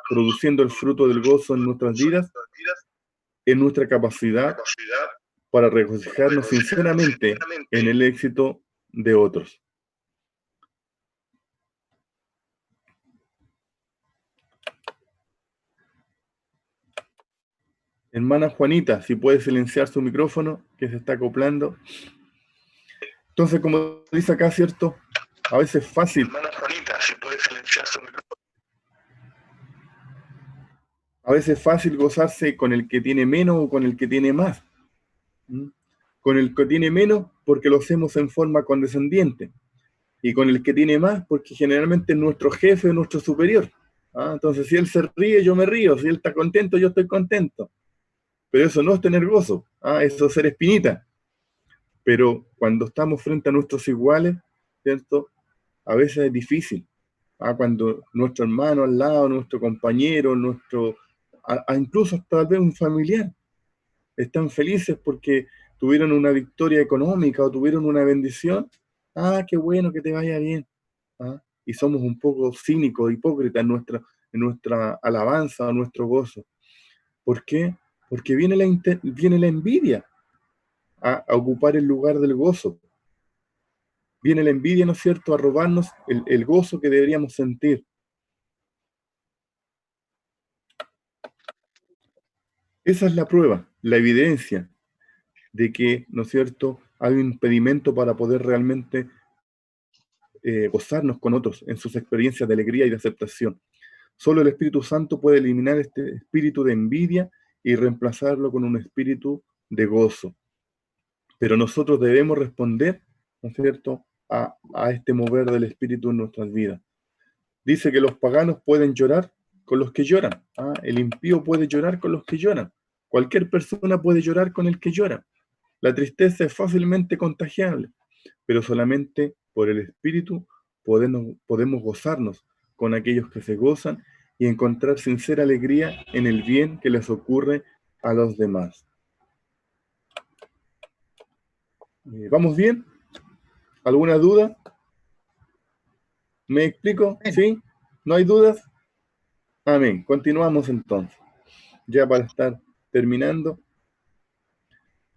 produciendo el fruto del gozo en nuestras vidas es nuestra capacidad para regocijarnos sinceramente en el éxito de otros. Hermana Juanita, si puede silenciar su micrófono, que se está acoplando. Entonces, como dice acá, ¿cierto? A veces es fácil. Hermana Juanita, si puede silenciar su micrófono. A veces es fácil gozarse con el que tiene menos o con el que tiene más. Con el que tiene menos porque lo hacemos en forma condescendiente. Y con el que tiene más porque generalmente es nuestro jefe, nuestro superior. Entonces, si él se ríe, yo me río. Si él está contento, yo estoy contento. Pero eso no es tener gozo. Eso es ser espinita. Pero cuando estamos frente a nuestros iguales, ¿cierto? A veces es difícil. Cuando nuestro hermano al lado, nuestro compañero, incluso tal vez un familiar, están felices porque tuvieron una victoria económica o tuvieron una bendición. Qué bueno, que te vaya bien. Y somos un poco cínicos, hipócritas en nuestra alabanza o nuestro gozo. ¿Por qué? Porque viene la envidia a ocupar el lugar del gozo. Viene la envidia, ¿no es cierto?, a robarnos el gozo que deberíamos sentir. Esa es la prueba, la evidencia de que, ¿no es cierto?, hay un impedimento para poder realmente gozarnos con otros en sus experiencias de alegría y de aceptación. Solo el Espíritu Santo puede eliminar este espíritu de envidia y reemplazarlo con un espíritu de gozo. Pero nosotros debemos responder, ¿no es cierto?, a este mover del Espíritu en nuestras vidas. Dice que los paganos pueden llorar con los que lloran. El impío puede llorar con los que lloran. Cualquier persona puede llorar con el que llora. La tristeza es fácilmente contagiable, pero solamente por el Espíritu podemos gozarnos con aquellos que se gozan y encontrar sincera alegría en el bien que les ocurre a los demás. ¿Vamos bien? ¿Alguna duda? ¿Me explico? Amén. ¿Sí? ¿No hay dudas? Amén. Continuamos entonces. Ya para estar terminando.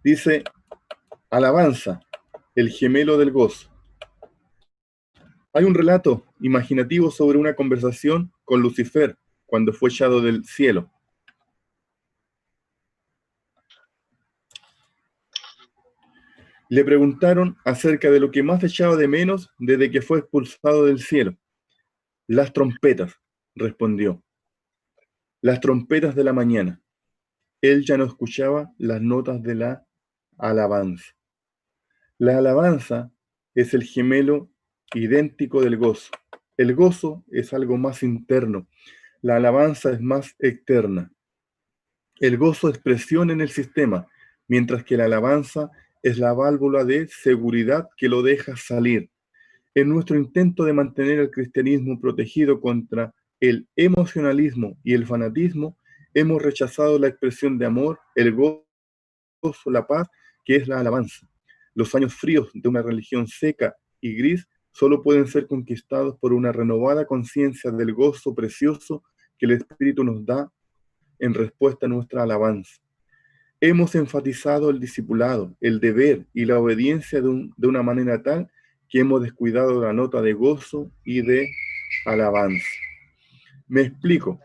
Dice, alabanza, el gemelo del gozo. Hay un relato imaginativo sobre una conversación con Lucifer cuando fue echado del cielo. Le preguntaron acerca de lo que más echaba de menos desde que fue expulsado del cielo. Las trompetas, respondió. Las trompetas de la mañana. Él ya no escuchaba las notas de la alabanza. La alabanza es el gemelo idéntico del gozo. El gozo es algo más interno. La alabanza es más externa. El gozo es presión en el sistema, mientras que la alabanza es la válvula de seguridad que lo deja salir. En nuestro intento de mantener el cristianismo protegido contra el emocionalismo y el fanatismo, hemos rechazado la expresión de amor, el gozo, la paz, que es la alabanza. Los años fríos de una religión seca y gris solo pueden ser conquistados por una renovada conciencia del gozo precioso que el Espíritu nos da en respuesta a nuestra alabanza. Hemos enfatizado el discipulado, el deber y la obediencia de una manera tal que hemos descuidado la nota de gozo y de alabanza. Me explico.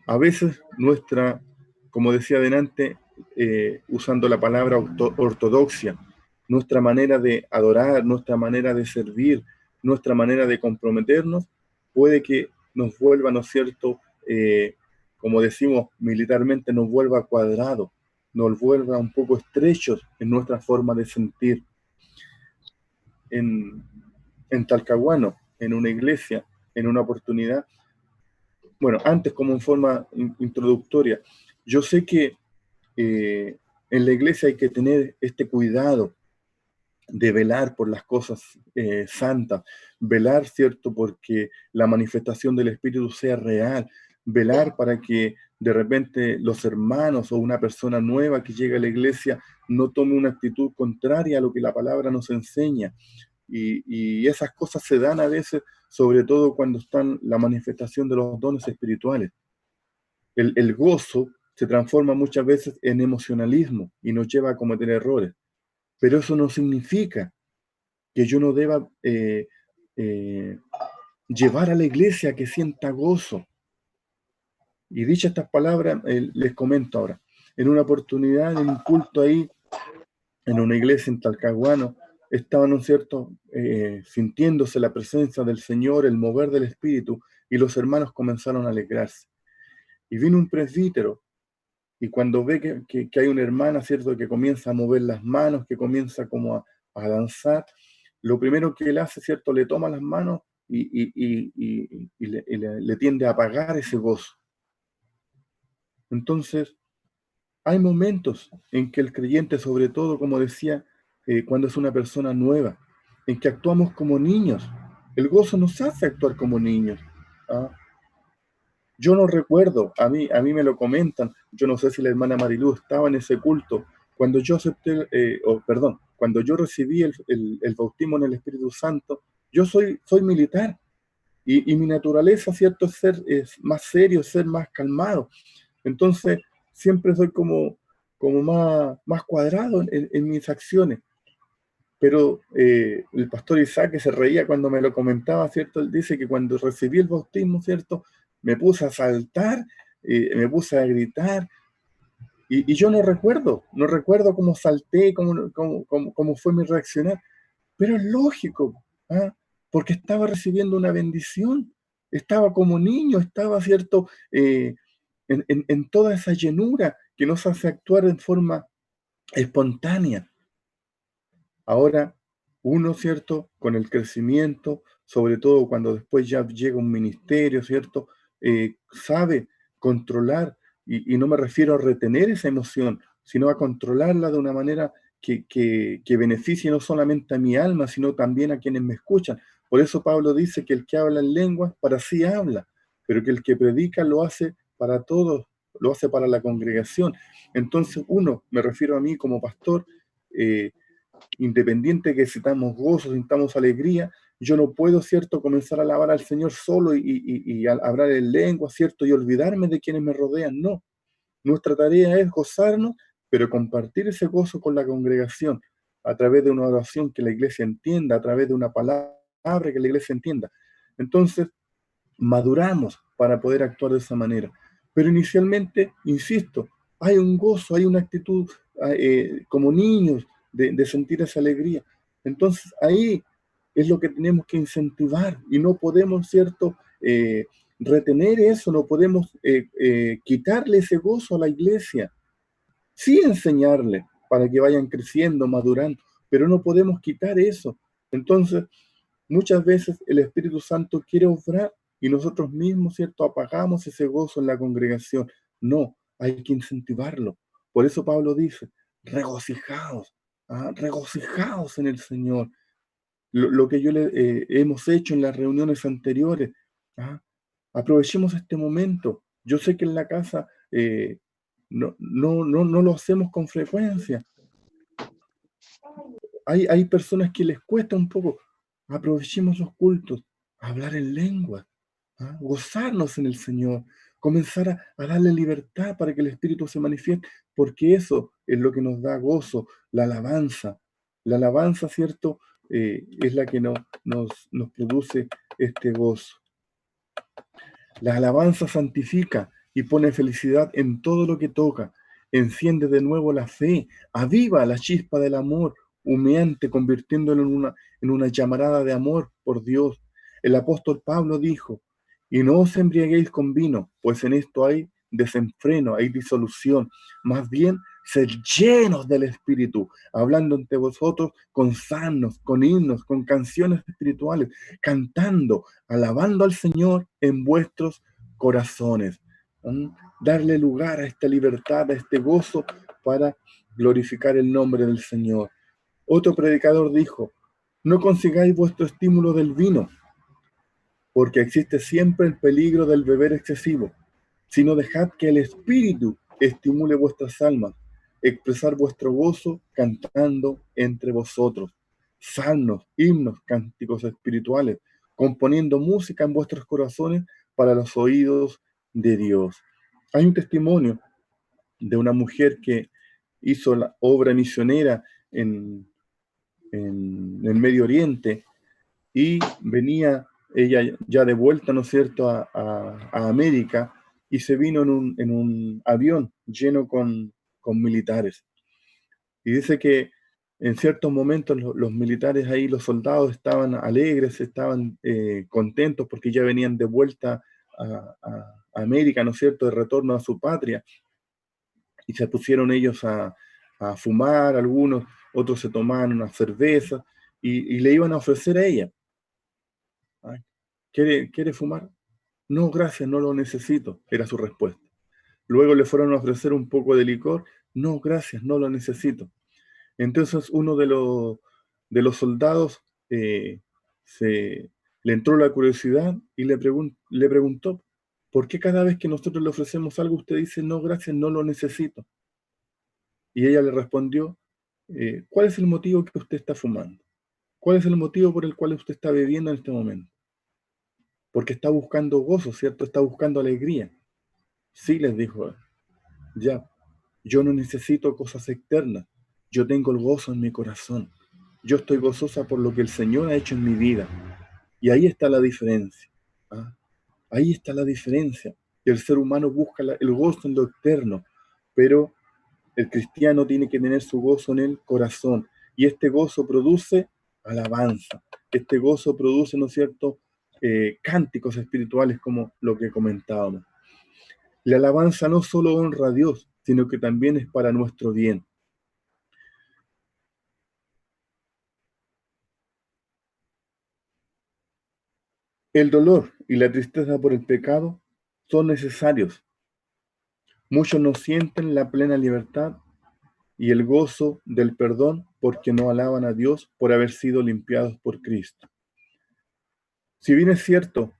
A veces nuestra, como decía adelante, usando la palabra ortodoxia, nuestra manera de adorar, nuestra manera de servir, nuestra manera de comprometernos, puede que nos vuelva, ¿no es cierto?, como decimos militarmente, nos vuelva cuadrado, nos vuelva un poco estrechos en nuestra forma de sentir. En Talcahuano, en una iglesia, en una oportunidad, bueno, antes como en forma introductoria, yo sé que en la iglesia hay que tener este cuidado de velar por las cosas santas, velar, ¿cierto?, porque la manifestación del Espíritu sea real, velar para que de repente los hermanos o una persona nueva que llega a la iglesia no tome una actitud contraria a lo que la palabra nos enseña. Y esas cosas se dan a veces, sobre todo cuando están la manifestación de los dones espirituales. El gozo se transforma muchas veces en emocionalismo y nos lleva a cometer errores. Pero eso no significa que yo no deba llevar a la iglesia a que sienta gozo. Y dichas estas palabras, les comento ahora. En una oportunidad, en un culto ahí, en una iglesia en Talcahuano, estaban, ¿no es cierto?, sintiéndose la presencia del Señor, el mover del Espíritu, y los hermanos comenzaron a alegrarse. Y vino un presbítero, y cuando ve que hay una hermana, ¿cierto?, que comienza a mover las manos, que comienza como a danzar, lo primero que él hace, ¿cierto?, le toma las manos y le tiende a apagar ese gozo. Entonces, hay momentos en que el creyente, sobre todo, como decía, cuando es una persona nueva, en que actuamos como niños. El gozo nos hace actuar como niños. ¿Ah? Yo no recuerdo, a mí me lo comentan, yo no sé si la hermana Marilú estaba en ese culto, cuando yo acepté, cuando yo recibí el bautismo en el Espíritu Santo, yo soy militar, y mi naturaleza, ¿cierto?, es más serio, ser más calmado. Entonces, siempre soy como más cuadrado en mis acciones. Pero el pastor Isaac, que se reía cuando me lo comentaba, ¿cierto? Él dice que cuando recibí el bautismo, ¿cierto?, me puse a saltar, me puse a gritar, y yo no recuerdo cómo salté, cómo fue mi reaccionar, pero es lógico, ¿ah? Porque estaba recibiendo una bendición, estaba como niño, estaba, ¿cierto?, en toda esa llenura que nos hace actuar en forma espontánea. Ahora, uno, ¿cierto?, con el crecimiento, sobre todo cuando después ya llega un ministerio, ¿cierto?, sabe controlar, y no me refiero a retener esa emoción, sino a controlarla de una manera que beneficie no solamente a mi alma, sino también a quienes me escuchan. Por eso Pablo dice que el que habla en lenguas, para sí habla, pero que el que predica lo hace para todos, lo hace para la congregación. Entonces, uno, me refiero a mí como pastor, independiente que sintamos gozo, sintamos alegría, Yo no puedo, ¿cierto?, comenzar a alabar al Señor solo y hablar en lengua, ¿cierto?, y olvidarme de quienes me rodean. No. Nuestra tarea es gozarnos, pero compartir ese gozo con la congregación a través de una oración que la iglesia entienda, a través de una palabra que la iglesia entienda. Entonces, maduramos para poder actuar de esa manera. Pero inicialmente, insisto, hay un gozo, hay una actitud como niños de sentir esa alegría. Entonces, ahí es lo que tenemos que incentivar y no podemos, ¿cierto?, retener eso, no podemos quitarle ese gozo a la iglesia. Sí enseñarle para que vayan creciendo, madurando, pero no podemos quitar eso. Entonces, muchas veces el Espíritu Santo quiere obrar y nosotros mismos, ¿cierto?, apagamos ese gozo en la congregación. No, hay que incentivarlo. Por eso Pablo dice, regocijaos, regocijaos en el Señor. Lo que hemos hecho en las reuniones anteriores, ¿ah? Aprovechemos este momento. Yo sé que en la casa no lo hacemos con frecuencia. Hay personas que les cuesta un poco. Aprovechemos los cultos, hablar en lengua, gozarnos en el Señor, comenzar a darle libertad para que el Espíritu se manifieste, porque eso es lo que nos da gozo, la alabanza. La alabanza, ¿cierto?, es la que nos produce este gozo. La alabanza santifica y pone felicidad en todo lo que toca. Enciende de nuevo la fe, aviva la chispa del amor, humeante, convirtiéndolo en una llamarada de amor por Dios. El apóstol Pablo dijo, y no os embriaguéis con vino, pues en esto hay desenfreno, hay disolución. Más bien, sed llenos del Espíritu, hablando entre vosotros con salmos, con himnos, con canciones espirituales, cantando, alabando al Señor en vuestros corazones. Darle lugar a esta libertad, a este gozo para glorificar el nombre del Señor. Otro predicador dijo, no consigáis vuestro estímulo del vino, porque existe siempre el peligro del beber excesivo, sino dejad que el Espíritu estimule vuestras almas, expresar vuestro gozo cantando entre vosotros, salmos, himnos, cánticos espirituales, componiendo música en vuestros corazones para los oídos de Dios. Hay un testimonio de una mujer que hizo la obra misionera en el Medio Oriente y venía ella ya de vuelta, ¿no es cierto?, a América, y se vino en un avión lleno con militares. Y dice que en ciertos momentos los militares ahí, los soldados estaban alegres, estaban contentos porque ya venían de vuelta a América, ¿no es cierto?, de retorno a su patria. Y se pusieron ellos a fumar, algunos, otros se tomaban una cerveza y le iban a ofrecer a ella. ¿Quiere fumar? No, gracias, no lo necesito, era su respuesta. Luego le fueron a ofrecer un poco de licor. No, gracias, no lo necesito. Entonces uno de los soldados le entró la curiosidad y le preguntó, ¿por qué cada vez que nosotros le ofrecemos algo usted dice, no, gracias, no lo necesito? Y ella le respondió, ¿cuál es el motivo que usted está fumando? ¿Cuál es el motivo por el cual usted está bebiendo en este momento? Porque está buscando gozo, ¿cierto? Está buscando alegría. Sí, les dijo él. Ya, yo no necesito cosas externas. Yo tengo el gozo en mi corazón. Yo estoy gozosa por lo que el Señor ha hecho en mi vida. Y ahí está la diferencia. Ahí está la diferencia. El ser humano busca el gozo en lo externo, pero el cristiano tiene que tener su gozo en el corazón. Y este gozo produce alabanza. Este gozo produce, ¿no es cierto?, cánticos espirituales como lo que comentábamos. La alabanza no solo honra a Dios, sino que también es para nuestro bien. El dolor y la tristeza por el pecado son necesarios. Muchos no sienten la plena libertad y el gozo del perdón porque no alaban a Dios por haber sido limpiados por Cristo. Si bien es cierto,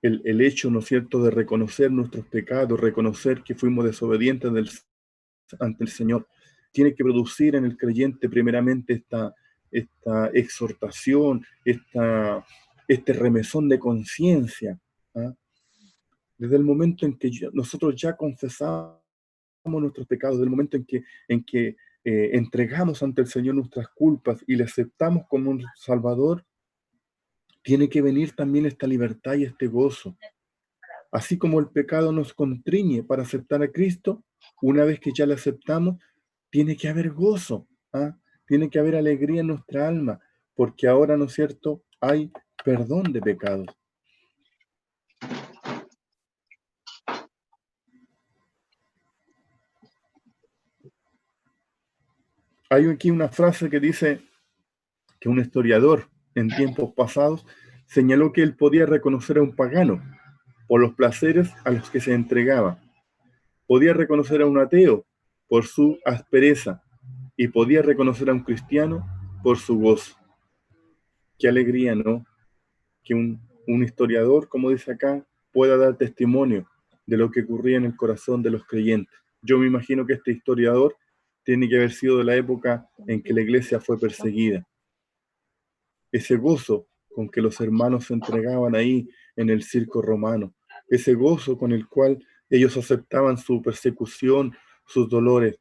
el hecho, ¿no es cierto?, de reconocer nuestros pecados, reconocer que fuimos desobedientes ante el Señor, tiene que producir en el creyente primeramente esta exhortación, este remesón de conciencia, ¿ah? Desde el momento en que nosotros ya confesamos nuestros pecados, desde el momento en que entregamos ante el Señor nuestras culpas y le aceptamos como un Salvador, tiene que venir también esta libertad y este gozo. Así como el pecado nos constriñe para aceptar a Cristo, una vez que ya le aceptamos, tiene que haber gozo, ¿ah? Tiene que haber alegría en nuestra alma, porque ahora, ¿no es cierto?, hay perdón de pecados. Hay aquí una frase que dice que un historiador en tiempos pasados señaló que él podía reconocer a un pagano por los placeres a los que se entregaba. Podía reconocer a un ateo por su aspereza y podía reconocer a un cristiano por su gozo. Qué alegría, ¿no? Que un historiador, como dice acá, pueda dar testimonio de lo que ocurría en el corazón de los creyentes. Yo me imagino que este historiador tiene que haber sido de la época en que la iglesia fue perseguida. Ese gozo con que los hermanos se entregaban ahí en el circo romano, ese gozo con el cual ellos aceptaban su persecución, sus dolores,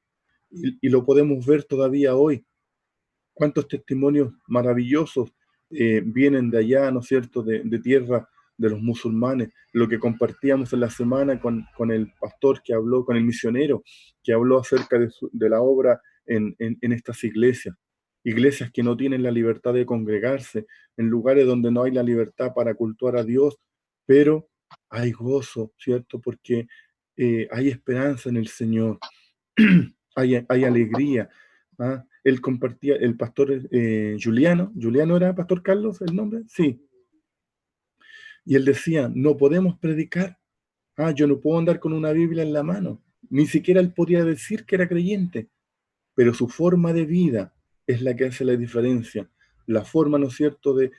y lo podemos ver todavía hoy. Cuántos testimonios maravillosos vienen de allá, ¿no es cierto?, de tierra de los musulmanes, lo que compartíamos en la semana con el pastor que habló, con el misionero que habló acerca de la obra en estas iglesias que no tienen la libertad de congregarse, en lugares donde no hay la libertad para cultuar a Dios, pero hay gozo, ¿cierto?, porque hay esperanza en el Señor, hay alegría, ¿ah? Él compartía, el pastor Juliano era pastor Carlos el nombre, sí, y él decía, no podemos predicar, yo no puedo andar con una Biblia en la mano, ni siquiera él podía decir que era creyente, pero su forma de vida es la que hace la diferencia, la forma, ¿no es cierto?, de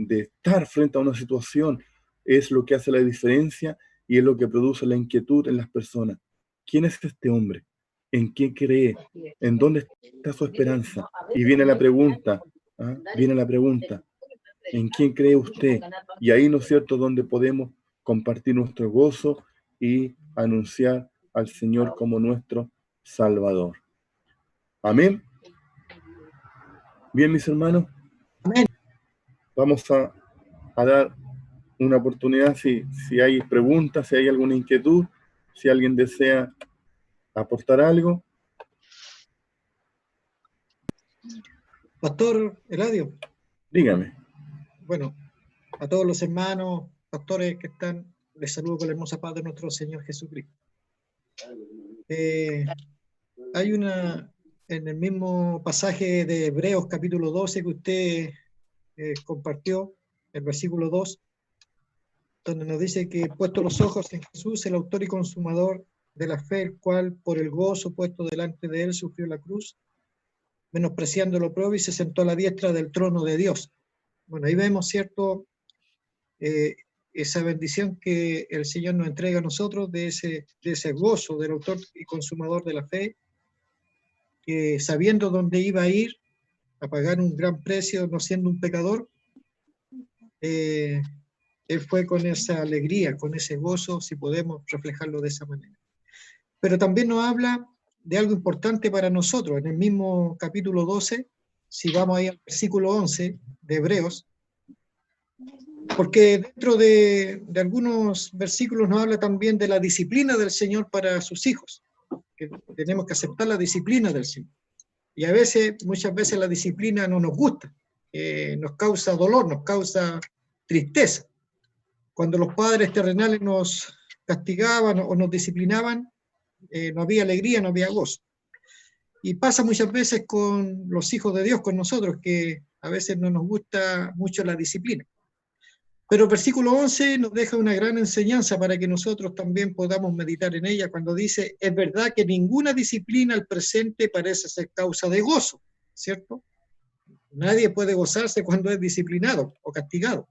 estar frente a una situación es lo que hace la diferencia y es lo que produce la inquietud en las personas. ¿Quién es este hombre? ¿En qué cree? ¿En dónde está su esperanza? Y viene la pregunta, viene la pregunta, ¿en quién cree usted? Y ahí, ¿no es cierto?, donde podemos compartir nuestro gozo y anunciar al Señor como nuestro Salvador. Amén. Bien, mis hermanos. Amén. Vamos a dar una oportunidad si hay preguntas, si hay alguna inquietud, si alguien desea aportar algo. Pastor Eladio. Dígame. Bueno, a todos los hermanos, pastores que están, les saludo con la hermosa paz de nuestro Señor Jesucristo. Hay en el mismo pasaje de Hebreos capítulo 12 que usted compartió, el versículo 2, donde nos dice que puesto los ojos en Jesús, el autor y consumador de la fe, el cual por el gozo puesto delante de él sufrió la cruz, menospreciando lo propio y se sentó a la diestra del trono de Dios. Bueno, ahí vemos, ¿cierto?, esa bendición que el Señor nos entrega a nosotros de ese gozo del autor y consumador de la fe, que sabiendo dónde iba a ir, a pagar un gran precio, no siendo un pecador, él fue con esa alegría, con ese gozo, si podemos reflejarlo de esa manera. Pero también nos habla de algo importante para nosotros. En el mismo capítulo 12, si vamos ahí al versículo 11 de Hebreos, porque dentro de algunos versículos nos habla también de la disciplina del Señor para sus hijos, que tenemos que aceptar la disciplina del Señor. Y a veces, muchas veces la disciplina no nos gusta, nos causa dolor, nos causa tristeza. Cuando los padres terrenales nos castigaban o nos disciplinaban, no había alegría, no había gozo. Y pasa muchas veces con los hijos de Dios, con nosotros, que a veces no nos gusta mucho la disciplina. Pero el versículo 11 nos deja una gran enseñanza para que nosotros también podamos meditar en ella, cuando dice, es verdad que ninguna disciplina al presente parece ser causa de gozo, ¿cierto? Nadie puede gozarse cuando es disciplinado o castigado.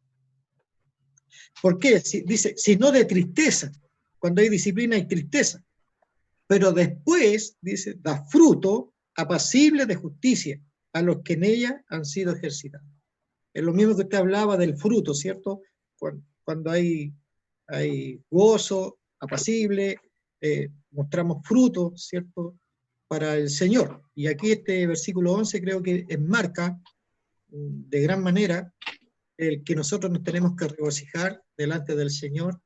¿Por qué? Dice, sino de tristeza. Cuando hay disciplina hay tristeza. Pero después, dice, da fruto apacible de justicia a los que en ella han sido ejercitados. Es lo mismo que usted hablaba del fruto, ¿cierto? Cuando hay gozo, apacible, mostramos fruto, ¿cierto? Para el Señor. Y aquí este versículo 11 creo que enmarca de gran manera el que nosotros nos tenemos que regocijar delante del Señor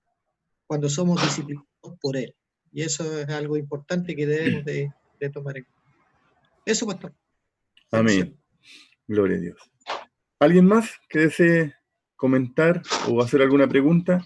cuando somos disciplinados por Él. Y eso es algo importante que debemos de tomar en cuenta. Eso, pastor. Amén. Gloria a Dios. ¿Alguien más que desee comentar o hacer alguna pregunta?